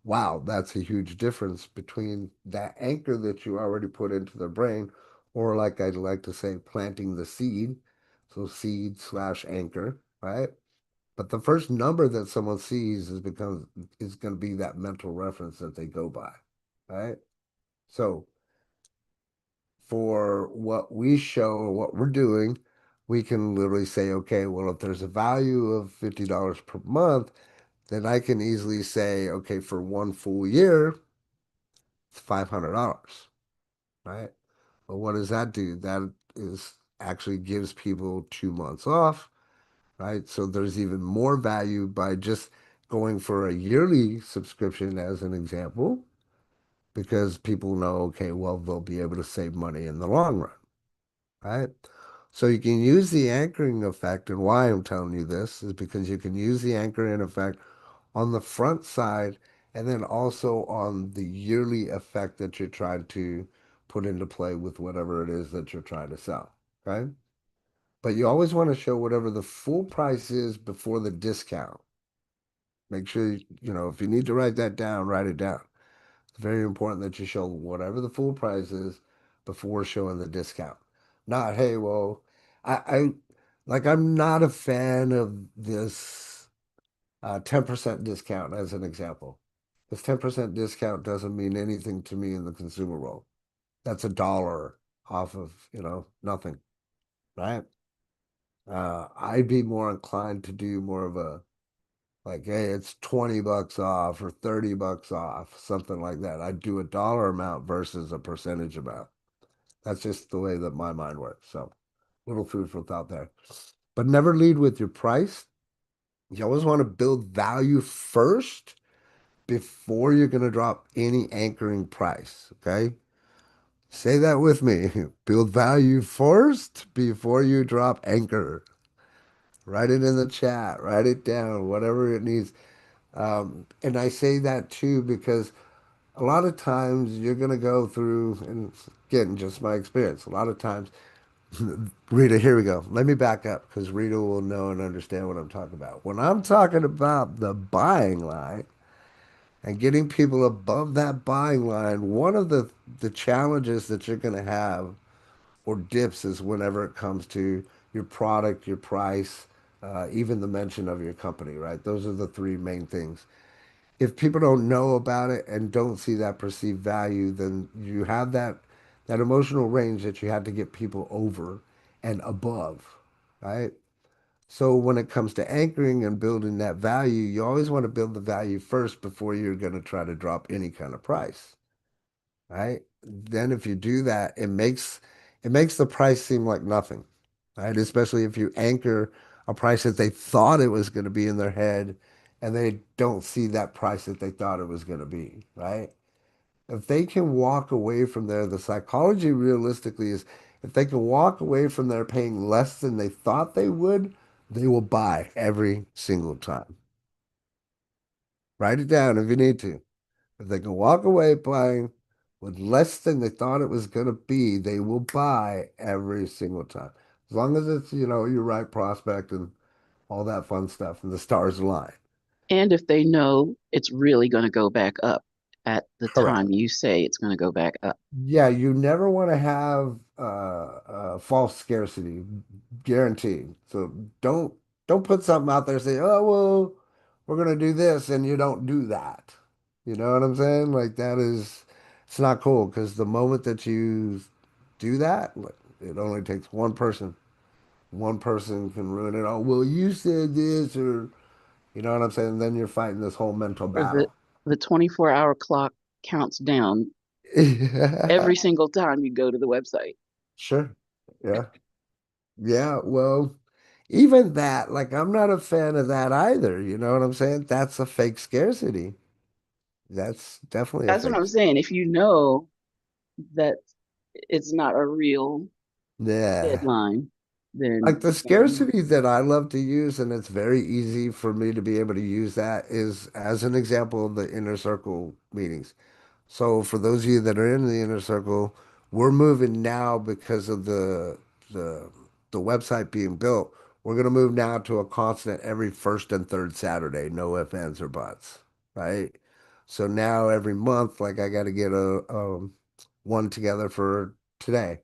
wow, that's a huge difference between that anchor that you already put into their brain, or like I'd like to say, planting the seed. So seed slash anchor, right? But the first number that someone sees is going to be that mental reference that they go by, right? So for what we show or what we're doing, we can literally say, okay, well, if there's a value of $50 per month, then I can easily say, okay, for one full year, it's $500, right? Well, what does that do? That is actually gives people 2 months off, right? So there's even more value by just going for a yearly subscription as an example, because people know, okay, well, they'll be able to save money in the long run, right? So you can use the anchoring effect, and why I'm telling you this is because you can use the anchoring effect on the front side and then also on the yearly effect that you're trying to put into play with whatever it is that you're trying to sell, okay? But you always want to show whatever the full price is before the discount. Make sure, if you need to write that down, write it down. It's very important that you show whatever the full price is before showing the discount. Not, hey, well, I like I'm not a fan of this 10% discount as an example. This 10% discount doesn't mean anything to me in the consumer world. That's $1 off of, nothing, right? I'd be more inclined to do more of a like, hey, it's 20 bucks off or 30 bucks off, something like that. I'd do a dollar amount versus a percentage amount. That's just the way that my mind works. So, little food for thought there. But never lead with your price. You always want to build value first before you're going to drop any anchoring price. Okay. Say that with me. Build value first before you drop anchor. Write it in the chat, write it down, whatever it needs. And I say that too because a lot of times you're going to go through, and again, just my experience, a lot of times, Rita, here we go. Let me back up because Rita will know and understand what I'm talking about. When I'm talking about the buying line and getting people above that buying line, one of the challenges that you're going to have or dips is whenever it comes to your product, your price, even the mention of your company, right? Those are the three main things. If people don't know about it and don't see that perceived value, then you have that emotional range that you have to get people over and above, right? So when it comes to anchoring and building that value, you always want to build the value first before you're going to try to drop any kind of price, right? Then if you do that, it makes the price seem like nothing, right? Especially if you anchor a price that they thought it was going to be in their head and they don't see that price that they thought it was going to be, right? If they can walk away from there, the psychology realistically is if they can walk away from there paying less than they thought they would, they will buy every single time. Write it down if you need to. If they can walk away buying with less than they thought it was going to be, they will buy every single time. As long as it's, your right prospect and all that fun stuff and the stars align. And if they know it's really going to go back up at the Correct. time you say it's going to go back up. Yeah, you never want to have false scarcity, guaranteed. So don't put something out there and say, oh well, we're gonna do this, and you don't do that. You know what I'm saying? Like it's not cool because the moment that you do that, like, it only takes one person. One person can ruin it. Oh well, you said this, or you know what I'm saying? Then you're fighting this whole mental Or battle. the 24-hour clock counts down every single time you go to the website. Sure. Yeah. Yeah, well, even that, like I'm not a fan of that either. You know what I'm saying? That's a fake scarcity. That's definitely a That's what fake. I'm saying. If you know that it's not a real Yeah. deadline, Like then the you know, scarcity that I love to use, and it's very easy for me to be able to use that, is as an example of the inner circle meetings. So for those of you that are in the inner circle, we're moving now because of the the website being built. We're gonna move now to a constant every first and third Saturday, no ifs, ands, or buts, right? So now every month, like I got to get a one together for today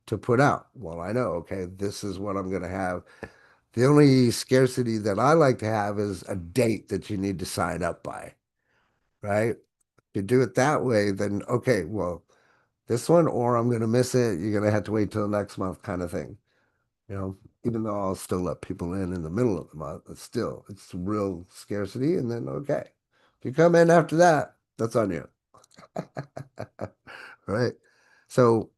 to put out. Well, I know, okay, this is what I'm gonna have. The only scarcity that I like to have is a date that you need to sign up by, right? You do it that way, then okay, well, this one, or I'm gonna miss it. You're gonna have to wait till next month, kind of thing. You know, even though I'll still let people in the middle of the month, but still, it's real scarcity. And then okay, if you come in after that, that's on you, right? So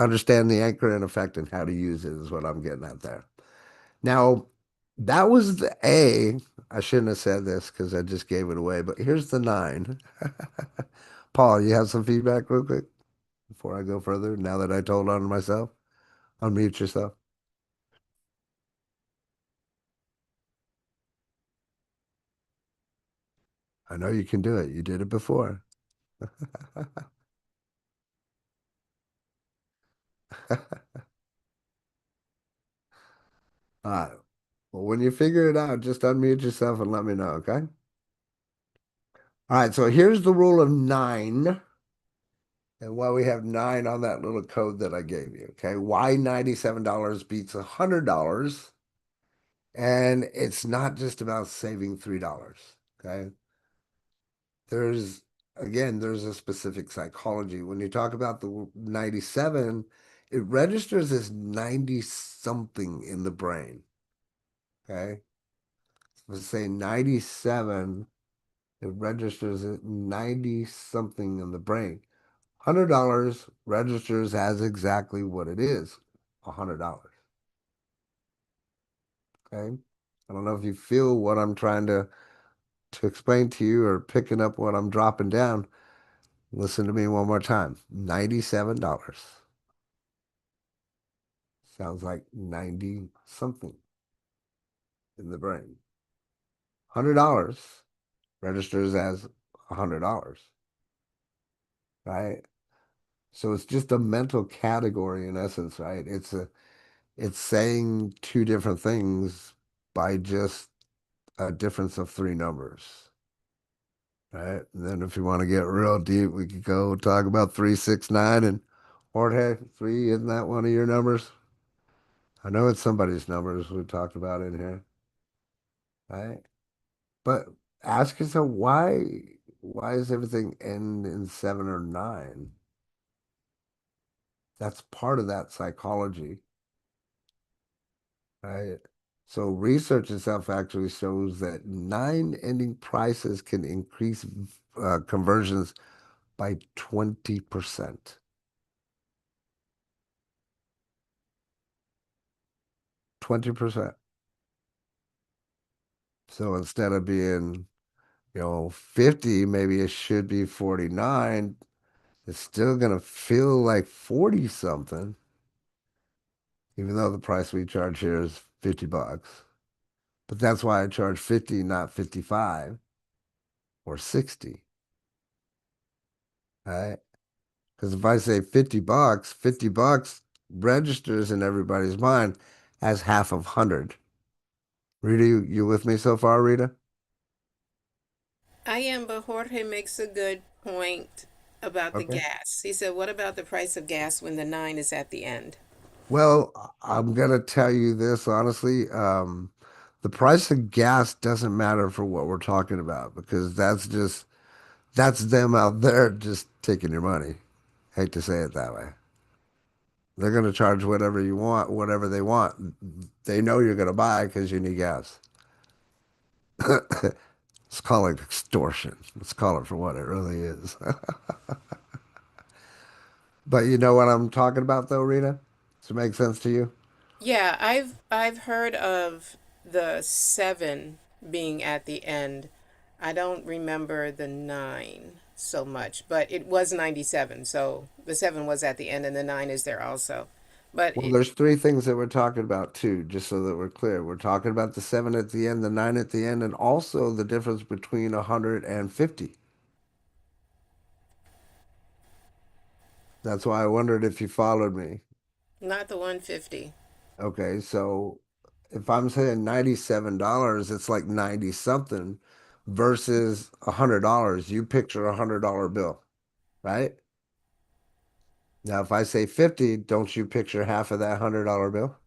understand the anchor and effect and how to use it is what I'm getting at there. Now, that was the A. I shouldn't have said this because I just gave it away, but here's the nine. Paul, you have some feedback real quick before I go further? Now that I told on myself, unmute yourself. I know you can do it. You did it before. All right. Well, when you figure it out, just unmute yourself and let me know, okay? All right. So here's the rule of nine. And why we have nine on that little code that I gave you, okay? Why $97 beats $100? And it's not just about saving $3, okay? There's, again, there's a specific psychology. When you talk about the 97, it registers as 90 something in the brain, okay? Let's say 97, it registers at 90 something in the brain. $100 registers as exactly what it is, $100, okay? I don't know if you feel what I'm trying to explain to you or picking up what I'm dropping down. Listen to me one more time. $97 sounds like 90 something in the brain. $100 registers as $100, right? So it's just a mental category in essence, right? It's saying two different things by just a difference of three numbers, right? And then if you want to get real deep, we could go talk about 369 and Jorge, three, isn't that one of your numbers? I know it's somebody's numbers we talked about in here, right? But ask yourself why is everything end in seven or nine? That's part of that psychology, right? So research itself actually shows that nine ending prices can increase conversions by 20%. 20%. So instead of being, 50, maybe it should be 49. It's still gonna feel like 40 something, even though the price we charge here is $50. But that's why I charge 50, not 55 or 60. Right? Because if I say $50, $50 registers in everybody's mind as half of 100. Rita, you with me so far, Rita? I am, but Jorge makes a good point about the Okay. gas. He said, what about the price of gas when the nine is at the end? Well, I'm gonna tell you this honestly. The price of gas doesn't matter for what we're talking about because that's them out there just taking your money. Hate to say it that way. They're gonna charge whatever you want, whatever they want. They know you're gonna buy because you need gas. Let's call it extortion. Let's call it for what it really is. But you know what I'm talking about though, Rita? Does it make sense to you? Yeah, I've heard of the 7 being at the end. I don't remember the 9 so much, but it was 97. So the 7 was at the end and the 9 is there also. But Well, there's three things that we're talking about too, just so that we're clear. We're talking about the 7 at the end, the 9 at the end, and also the difference between 100 and 50. That's why I wondered if you followed me. not the 150. Okay, so if I'm saying $97, it's like 90 something versus $100. You picture $100 bill, right? Now, if I say 50, don't you picture half of that $100 bill?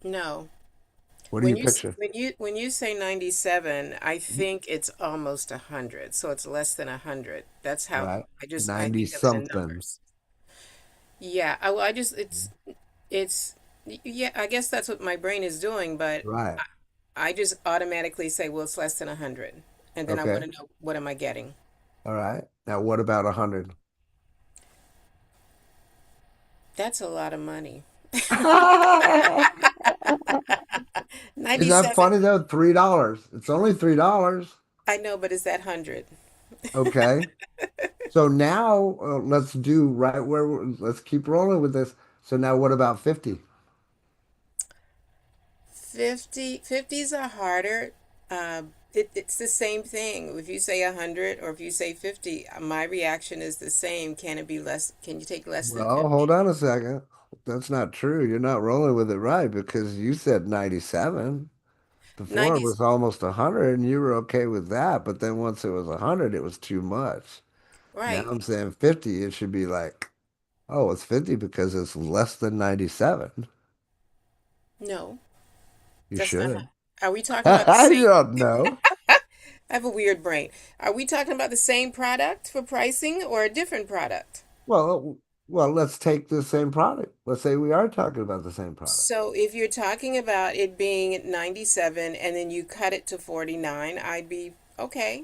No. What do you picture? When you say 97, I think it's almost 100. So it's less than 100. That's how Right? I 90 think of it in something. numbers. Yeah, I just it's yeah, I guess that's what my brain is doing, but Right. I just automatically say, well, it's less than 100. And then I want Okay. to know, what am I getting? All right. Now, what about 100? That's a lot of money. Isn't that 97. funny though? $3. It's only $3. I know, but is that 100? Okay. So now let's do right where let's keep rolling with this. So now what about 50? 50s are harder. It's the same thing. If you say 100 or if you say 50, my reaction is the same. Can it be less? Can you take less than Well, hold 50? on a second. That's not true. You're not rolling with it right because you said 97. Before it 90s, was almost 100 and you were okay with that. But then once it was 100, it was too much. Now right. I'm saying 50. It should be like, oh, it's 50 because it's less than 97. No, You that's not should. how. Are we talking about the You same? don't know. I have a weird brain. Are we talking about the same product for pricing or a different product? Well, well, let's take the same product. Let's say we are talking about the same product. So if you're talking about it being at 97 and then you cut it to 49, I'd be okay.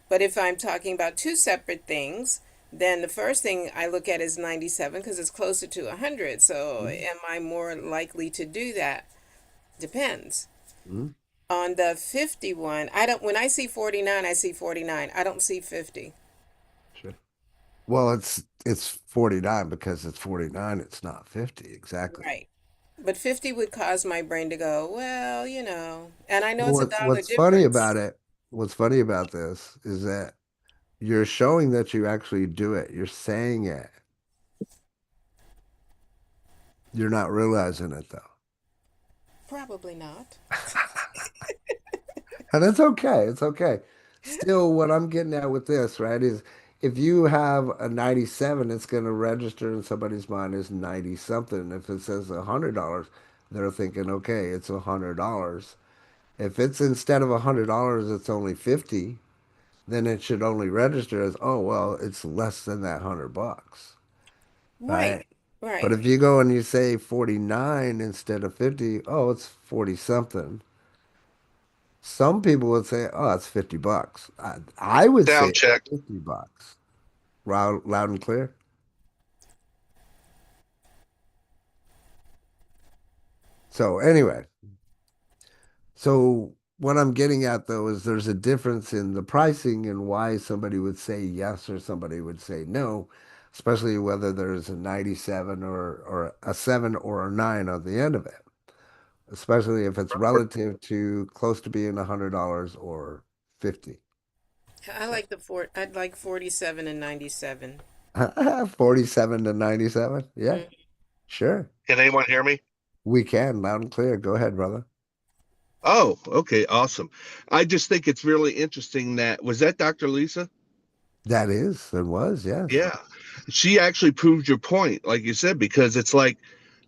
But if I'm talking about two separate things, then the first thing I look at is 97 because it's closer to 100. So Mhm. am I more likely to do that? Depends. Mhm. On the 51, I don't, when I see 49, I see 49. I don't see 50. Sure. Well, it's 49 because it's 49. It's not 50 exactly. Right. But 50 would cause my brain to go, well, and I know Well, it's a what's dollar what's funny difference. about it, what's funny about this is that you're showing that you actually do it. You're saying it. You're not realizing it though. Probably not. And it's okay. It's okay. Still, what I'm getting at with this, right, is if you have a 97, it's going to register in somebody's mind as 90 something. If it says $100, they're thinking, okay, it's $100. If it's instead of $100, it's only 50, then it should only register as, oh, well, it's less than that $100, Right. right? But Right. if you go and you say 49 instead of 50, oh, it's 40 something. Some people would say, oh, it's $50. I would say Sound it's check. $50. Loud, loud and clear. So anyway, so what I'm getting at though is there's a difference in the pricing and why somebody would say yes or somebody would say no, especially whether there's a 97 or a 7 or a 9 on the end of it, especially if it's relative to close to being $100 or 50. I So like I'd like 47 and 97. 47 to 97. Yeah, Mm. sure. Can anyone hear me? We can, loud and clear. Go ahead, brother. Oh, okay, awesome. I just think it's really interesting that was that Dr. Lisa? That is and was, yes. Yeah. She actually proved your point, like you said, because it's like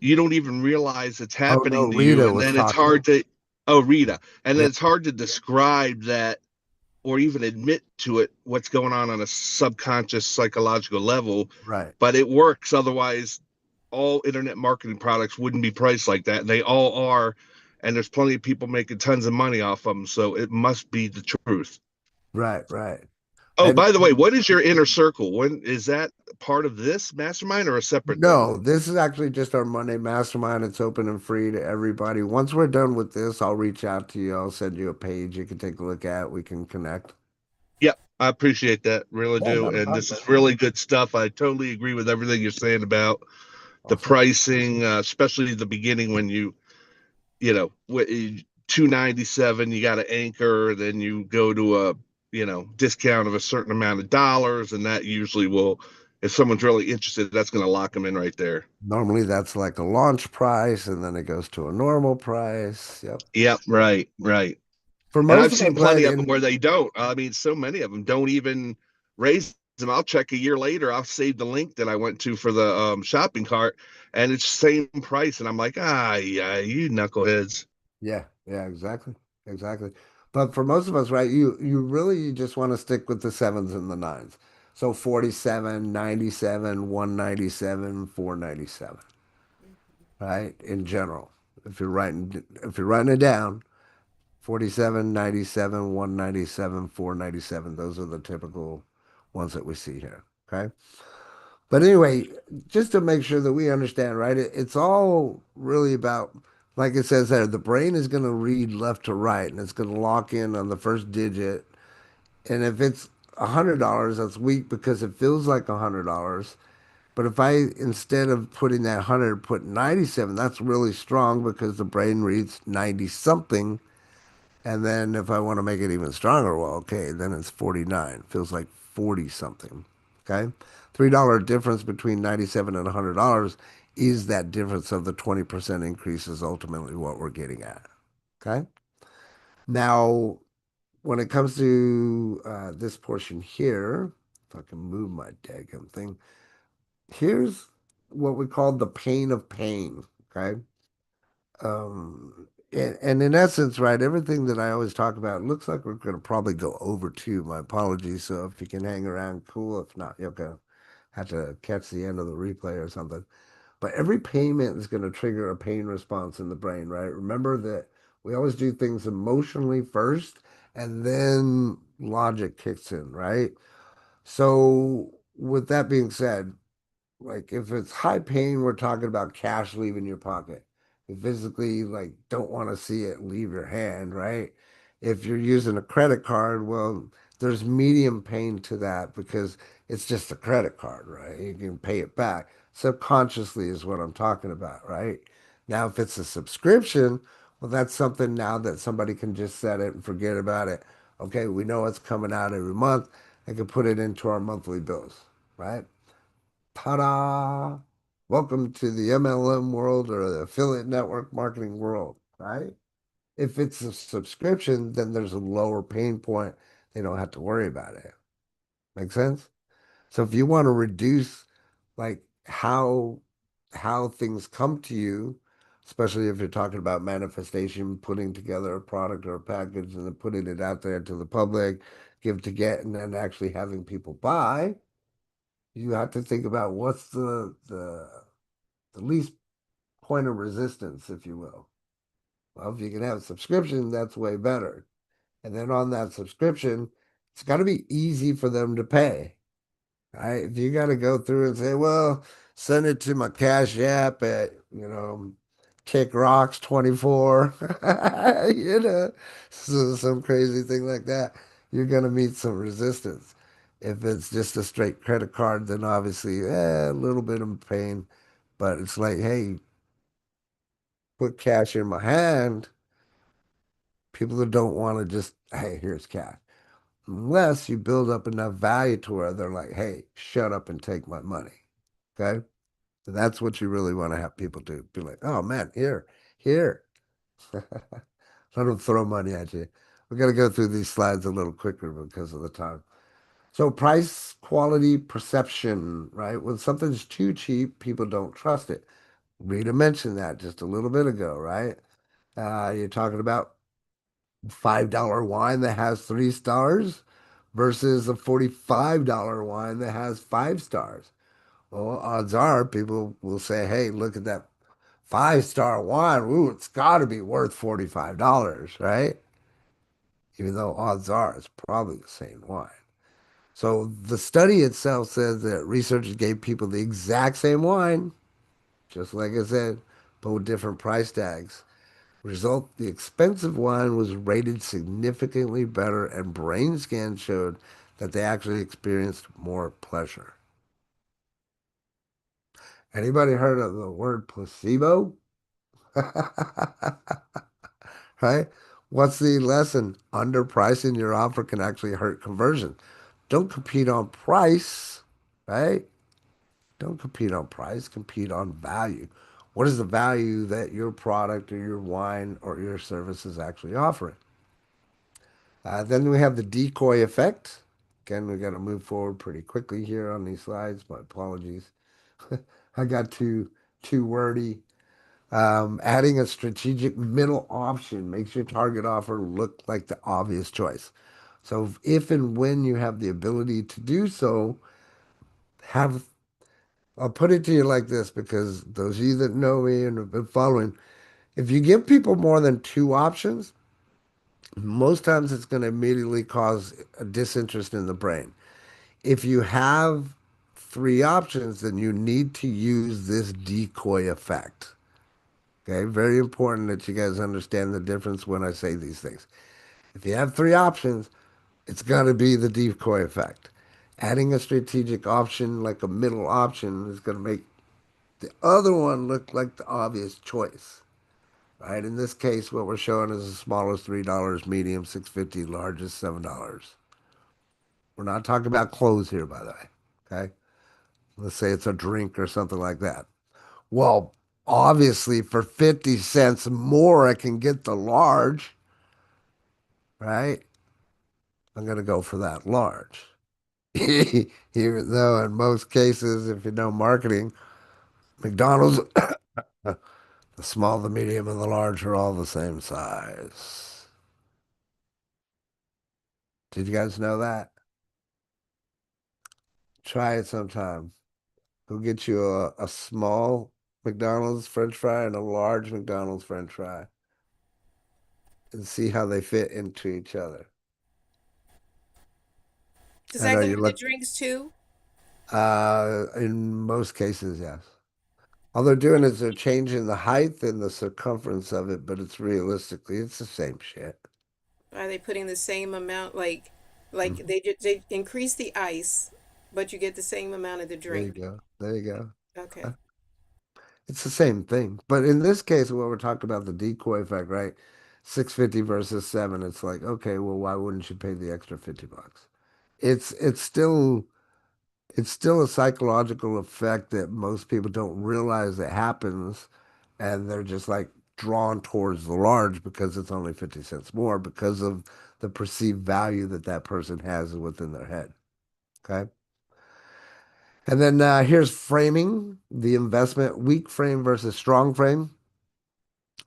you don't even realize it's Oh no, happening to you, Rita and was then it's talking. hard to, oh, Rita, and then Yeah, it's hard to describe that or even admit to it what's going on a subconscious psychological level, right. but it works. Otherwise, all internet marketing products wouldn't be priced like that. They all are, and there's plenty of people making tons of money off them. So it must be the truth. Right, right. Oh, by the way, what is your inner circle? When is that part of this mastermind or a separate thing? No, this is actually just our Monday Mastermind. It's open and free to everybody. Once we're done with this, I'll reach out to you. I'll send you a page you can take a look at. We can connect. Yep, I appreciate that. Really Yeah, do. not a And problem. this is really good stuff. I totally agree with everything you're saying about the Awesome. pricing, especially the beginning when you know, 297, you got an anchor, then you go to a, discount of a certain amount of dollars, and that usually will, if someone's really interested, that's going to lock them in right there. Normally that's like a launch price and then it goes to a normal price. Yep. Yep, right, right. For And most I've of us, seen right? plenty of them And where they don't. I mean, so many of them don't even raise them. I'll check a year later. I'll save the link that I went to for the shopping cart, and it's same price. And I'm like, yeah, you knuckleheads. yeah, yeah, exactly. Exactly. But for most of us, right, you really you just want to stick with the sevens and the nines. So 47, 97, 197, 497, right? In general. If you're writing it down, 47, 97, 197, 497. Those are the typical ones that we see here. Okay. But anyway, just to make sure that we understand, right? It's all really about, like it says there, the brain is going to read left to right and it's going to lock in on the first digit. And if it's $100, that's weak because it feels like $100. But if I, instead of putting that 100, put 97, that's really strong because the brain reads 90 something. And then if I want to make it even stronger, well, okay, then it's 49. Feels like 40 something. Okay. $3 difference between 97 and $100 is that difference of the 20% increase is ultimately what we're getting at. Okay. Now, when it comes to this portion here, if I can move my daggum thing, here's what we call the pain of pain. Okay. And in essence, right, everything that I always talk about looks like we're going to probably go over two. My apologies. So if you can hang around, cool. If not, you're going to have to catch the end of the replay or something. But every payment is going to trigger a pain response in the brain, right? Remember that we always do things emotionally first and then logic kicks in, right? So with that being said, like if it's high pain, we're talking about cash leaving your pocket. You physically like don't want to see it leave your hand, right? If you're using a credit card, well, there's medium pain to that because it's just a credit card, right? You can pay it back. Subconsciously is what I'm talking about, right? Now, if it's a subscription, well, that's something now that somebody can just set it and forget about it. Okay, we know it's coming out every month. I can put it into our monthly bills, right? Ta-da! Welcome to the MLM world or the affiliate network marketing world, right? If it's a subscription, then there's a lower pain point. They don't have to worry about it. Make sense? So if you want to reduce like how things come to you, especially if you're talking about manifestation, putting together a product or a package and then putting it out there to the public, give to get, and then actually having people buy, you have to think about what's the least point of resistance, if you will. Well, if you can have a subscription, that's way better. And then on that subscription, it's got to be easy for them to pay. Right? If you got to go through and say, well, send it to my Cash App at, Kick Rocks 24, so some crazy thing like that, you're going to meet some resistance. If it's just a straight credit card, then obviously, a little bit of pain, but it's like, hey, put cash in my hand. People that don't want to just, hey, here's cash. Unless you build up enough value to where they're like, hey, shut up and take my money. Okay. So that's what you really want to have people do. Be like, oh man, here. Let them throw money at you. We're going to go through these slides a little quicker because of the time. So price, quality, perception, right? When something's too cheap, people don't trust it. Rita mentioned that just a little bit ago, right? You're talking about $5 wine that has 3 stars versus a $45 wine that has 5 stars. Well, odds are people will say, hey, look at that 5 star wine. Ooh, it's got to be worth $45, right? Even though odds are it's probably the same wine. So the study itself says that researchers gave people the exact same wine, just like I said, but with different price tags. Result, the expensive wine was rated significantly better, and brain scans showed that they actually experienced more pleasure. Anybody heard of the word placebo? Right? What's the lesson? Underpricing your offer can actually hurt conversion. Don't compete on price, right? Don't compete on price, compete on value. What is the value that your product or your wine or your service is actually offering? Then we have the decoy effect. Again, we got to move forward pretty quickly here on these slides. My apologies. I got too wordy. Adding a strategic middle option makes your target offer look like the obvious choice. So if and when you have the ability to do so, have I'll put it to you like this because those of you that know me and have been following, if you give people more than two options, most times it's going to immediately cause a disinterest in the brain. If you have three options, then you need to use this decoy effect. Okay, very important that you guys understand the difference when I say these things. If you have three options, it's got to be the decoy effect. Adding a strategic option like a middle option is going to make the other one look like the obvious choice, right? In this case, what we're showing is the smallest $3, medium $6.50, largest $7. We're not talking about clothes here, by the way. Okay, let's say it's a drink or something like that. Well, obviously, for 50 cents more, I can get the large, right? I'm going to go for that large. Even though, in most cases, if you know marketing, McDonald's, the small, the medium, and the large are all the same size. Did you guys know that? Try it sometime. Go get you a small McDonald's French fry and a large McDonald's French fry and see how they fit into each other. Does I that know go you with the look, drinks too? in most cases, yes. All they're doing is they're changing the height and the circumference of it, but it's realistically, it's the same shit. Are they putting the same amount, like Mhm. they increase the ice, but you get the same amount of the There you drink? go. There you go. Okay. It's the same thing. But in this case, when we're talking about the decoy effect, right? 650 versus seven, it's like, okay, well, why wouldn't you pay the extra $50? It's it's still it's still a psychological effect that most people don't realize that happens, and they're just like drawn towards the large because it's only 50 cents more because of the perceived value that that person has within their head. Okay. And then here's framing the investment, weak frame versus strong frame,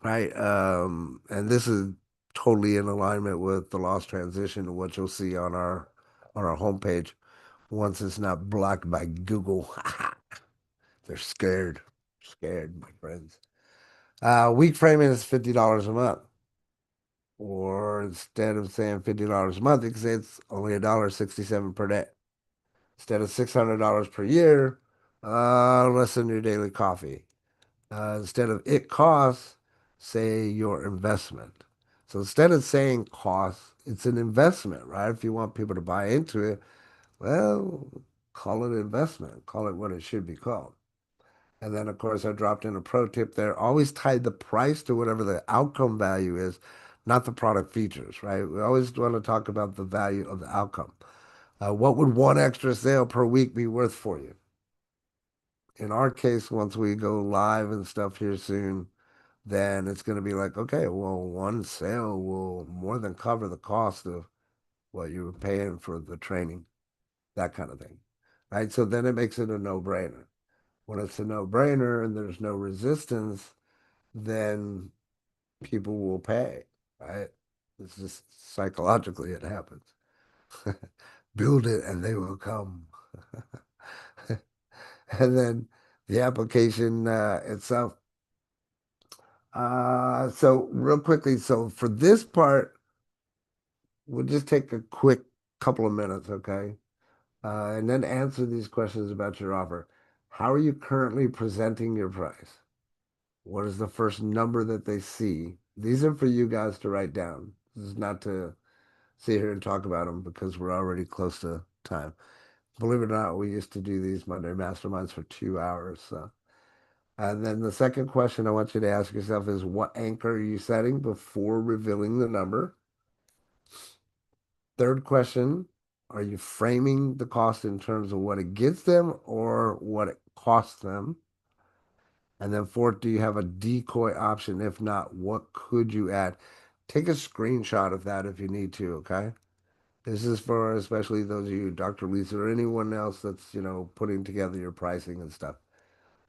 right? And this is totally in alignment with the lost transition, what you'll see on our homepage once it's not blocked by Google. They're scared, scared, my friends. Week framing is $50 a month, or instead of saying $50 a month, you can say it's only $1.67 per day. Instead of $600 per year, less than your daily coffee. Instead of it costs, say your investment. So instead of saying cost, it's an investment, right? If you want people to buy into it, well, call it investment, call it what it should be called. And then, of course, I dropped in a pro tip there. Always tie the price to whatever the outcome value is, not the product features, right? We always want to talk about the value of the outcome. What would one extra sale per week be worth for you? In our case, once we go live and stuff here soon, then it's going to be like, okay, well, one sale will more than cover the cost of what you were paying for the training, that kind of thing, right? So then it makes it a no-brainer. When it's a no-brainer and there's no resistance, then people will pay, right? It's just psychologically it happens. Build it and they will come. And then the application itself. So real quickly, so for this part, we'll just take a quick couple of minutes, okay? And then answer these questions about your offer. How are you currently presenting your price? What is the first number that they see? These are for you guys to write down. This is not to sit here and talk about them because we're already close to time. Believe it or not, we used to do these Monday masterminds for 2 hours. So. And then the second question I want you to ask yourself is what anchor are you setting before revealing the number? Third question, are you framing the cost in terms of what it gets them or what it costs them? And then fourth, do you have a decoy option? If not, what could you add? Take a screenshot of that if you need to, okay? This is for especially those of you, Dr. Lisa, or anyone else that's, putting together your pricing and stuff,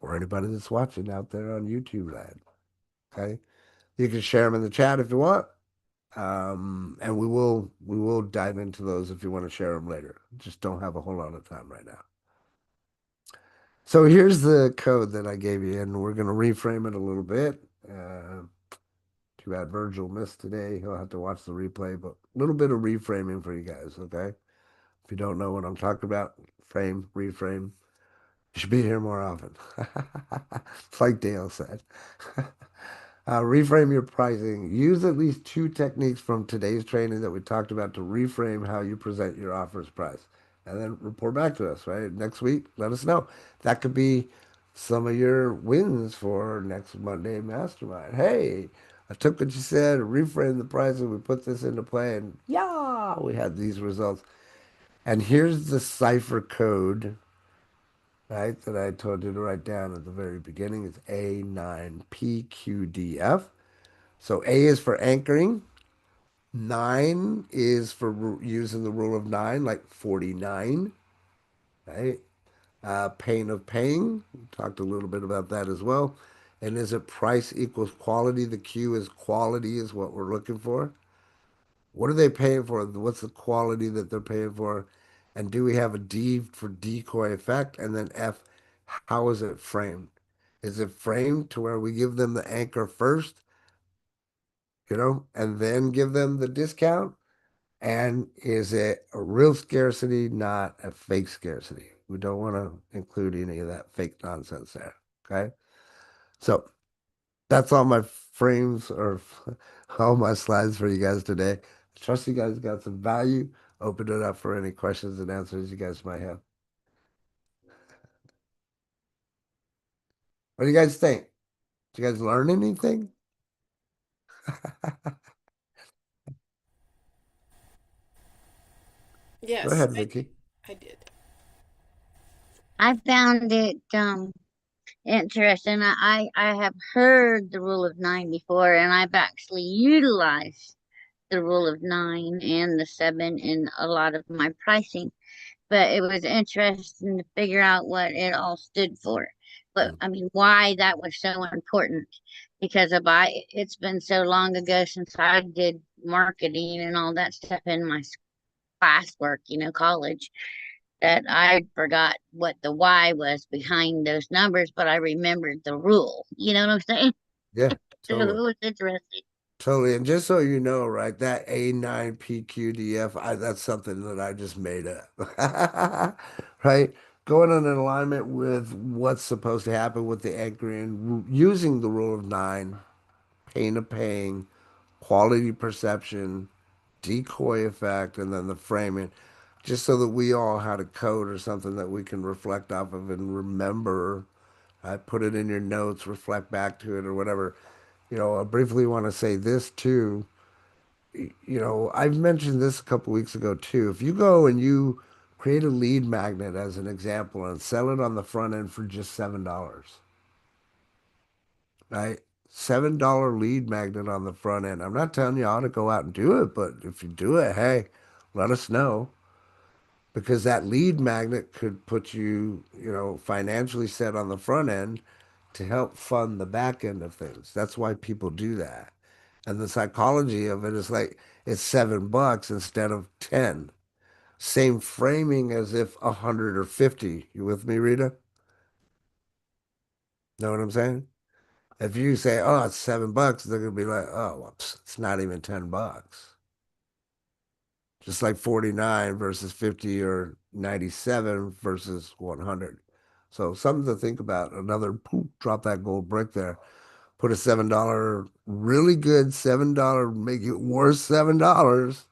or anybody that's watching out there on YouTube land, okay? You can share them in the chat if you want. And we will dive into those if you want to share them later. Just don't have a whole lot of time right now. So here's the code that I gave you, and we're going to reframe it a little bit. Too bad Virgil missed today. He'll have to watch the replay, but a little bit of reframing for you guys, okay? If you don't know what I'm talking about, frame, reframe. You should be here more often. It's like Dale said. Reframe your pricing. Use at least two techniques from today's training that we talked about to reframe how you present your offer's price. And then report back to us, right? Next week, let us know. That could be some of your wins for next Monday Mastermind. Hey, I took what you said, reframed the pricing, we put this into play, and yeah, we had these results. And here's the cipher code, right, that I told you to write down at the very beginning. It's A9PQDF. So A is for anchoring. 9 is for using the rule of 9, like 49, right? Pain of paying. We talked a little bit about that as well. And is it price equals quality? The Q is quality is what we're looking for. What are they paying for? What's the quality that they're paying for? And do we have a D for decoy effect? And then F, how is it framed? Is it framed to where we give them the anchor first, and then give them the discount? And is it a real scarcity, not a fake scarcity? We don't want to include any of that fake nonsense there. Okay. So that's all my frames or all my slides for you guys today. I trust you guys got some value. Open it up for any questions and answers you guys might have. What do you guys think? Did you guys learn anything? Go Yes, ahead, Vicky. I did. I found it interesting. I have heard the rule of nine before, and I've actually utilized the rule of nine and the seven in a lot of my pricing. But it was interesting to figure out what it all stood for. But Mm. I mean, why that was so important. Because it's been so long ago since I did marketing and all that stuff in my classwork, college, that I forgot what the why was behind those numbers, but I remembered the rule. You know what I'm saying? Yeah, So it totally. was interesting. Totally. And just so you know, right, that A9PQDF, that's something that I just made up. Right? Going in alignment with what's supposed to happen with the anchoring, using the rule of nine, pain of paying, quality perception, decoy effect, and then the framing, just so that we all had a code or something that we can reflect off of and remember. I put it in your notes, reflect back to it or whatever. I briefly want to say this too. I've mentioned this a couple weeks ago too. If you go and you create a lead magnet as an example and sell it on the front end for just $7, right? $7 lead magnet on the front end. I'm not telling you how to go out and do it, but if you do it, hey, let us know because that lead magnet could put you, financially set on the front end to help fund the back end of things. That's why people do that. And the psychology of it is like it's $7 instead of 10. Same framing as if 100 or 50. You with me, Rita? Know what I'm saying? If you say, oh, it's $7, they're gonna be like, oh, well, it's not even $10. just like 49 versus 50 or 97 versus 100. So something to think about. Another poof, drop that gold brick there. Put a $7, really good $7, make it worth $7.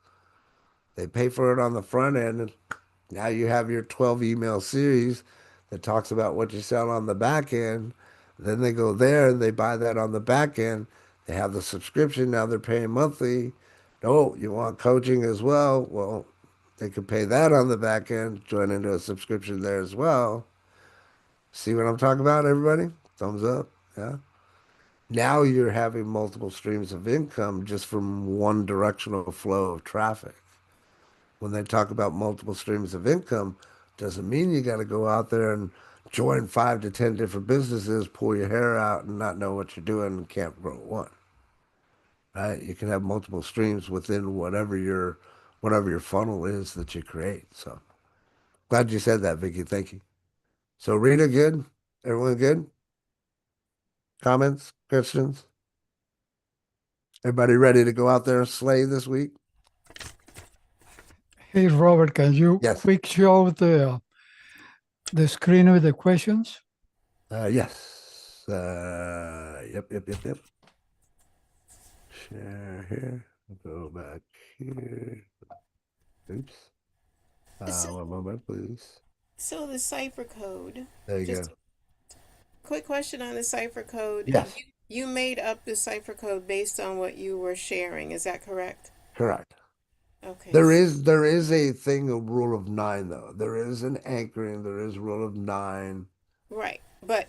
They pay for it on the front end. And now you have your 12 email series that talks about what you sell on the back end. Then they go there and they buy that on the back end. They have the subscription. Now they're paying monthly. Oh, you want coaching as well? Well, they could pay that on the back end, join into a subscription there as well. See what I'm talking about, everybody? Thumbs up. Yeah. Now you're having multiple streams of income just from one directional flow of traffic. When they talk about multiple streams of income, doesn't mean you got to go out there and join 5 to 10 different businesses, pull your hair out, and not know what you're doing and can't grow one. Right? You can have multiple streams within whatever your funnel is that you create. So glad you said that, Vicky. Thank you. So Rita, good? Everyone good? Comments? Questions? Everybody ready to go out there and slay this week? Hey, Robert, can you Yes. quick show the screen with the questions? Yes. Yep. Share here. Go back here. Oops. So, One moment, please. so the cipher code. There you Just go. quick question on the cipher code. Yes, You made up the cipher code based on what you were sharing. Is that correct? correct. Okay. There is a thing, a rule of nine, though. There is an anchoring. There is rule of nine. Right. But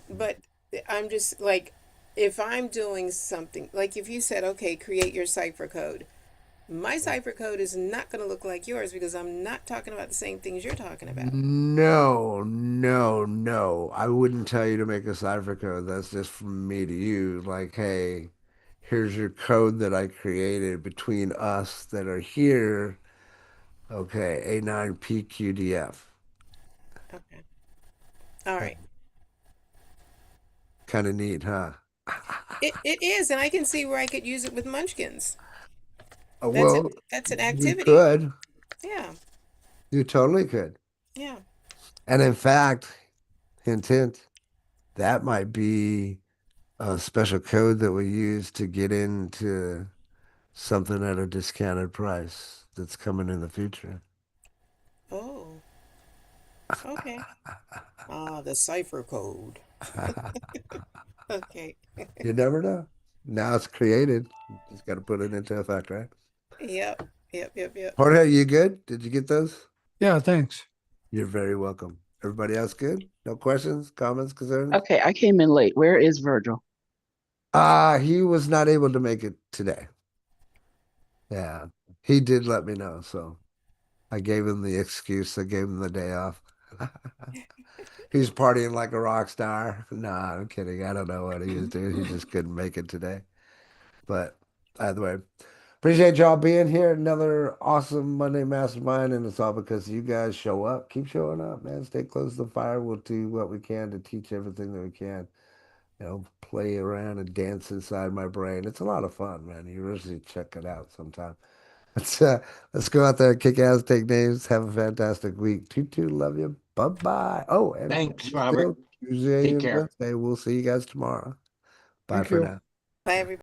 I'm just like, if I'm doing something, like if you said, okay, create your cipher code, my cipher code is not going to look like yours because I'm not talking about the same things you're talking about. No. I wouldn't tell you to make a cipher code. That's just from me to you. Like, hey, here's your code that I created between us that are here. Okay, A9PQDF. Okay. All right. Kind of neat, huh? It is, and I can see where I could use it with Munchkins. That's a, Well, that's an you activity. could. Yeah. You totally could. Yeah. And in fact, hint, that might be a special code that we use to get into something at a discounted price that's coming in the future. Oh. Okay. Ah, the cipher code. Okay. You never know. Now it's created. Just got to put it into effect, right? Yep. Yep. Jorge, you good? Did you get those? Yeah, thanks. You're very welcome. Everybody else good? No questions, comments, concerns? Okay, I came in late. Where is Virgil? He was not able to make it today. Yeah, he did let me know, so I gave him the excuse. I gave him the day off. He's partying like a rock star. Nah, I'm kidding. I don't know what he was doing. He just couldn't make it today. But either way, appreciate y'all being here. Another awesome Monday Mastermind, and it's all because you guys show up. Keep showing up, man. Stay close to the fire. We'll do what we can to teach everything that we can. Play around and dance inside my brain. It's a lot of fun, man. You really should check it out sometime. Let's go out there, kick ass, take names, have a fantastic week. Toot, love you. Bye bye. Oh, and Thanks, Robert. still Tuesday Take and care. Wednesday. We'll see you guys tomorrow. Bye Thank for you. now. Bye, everybody.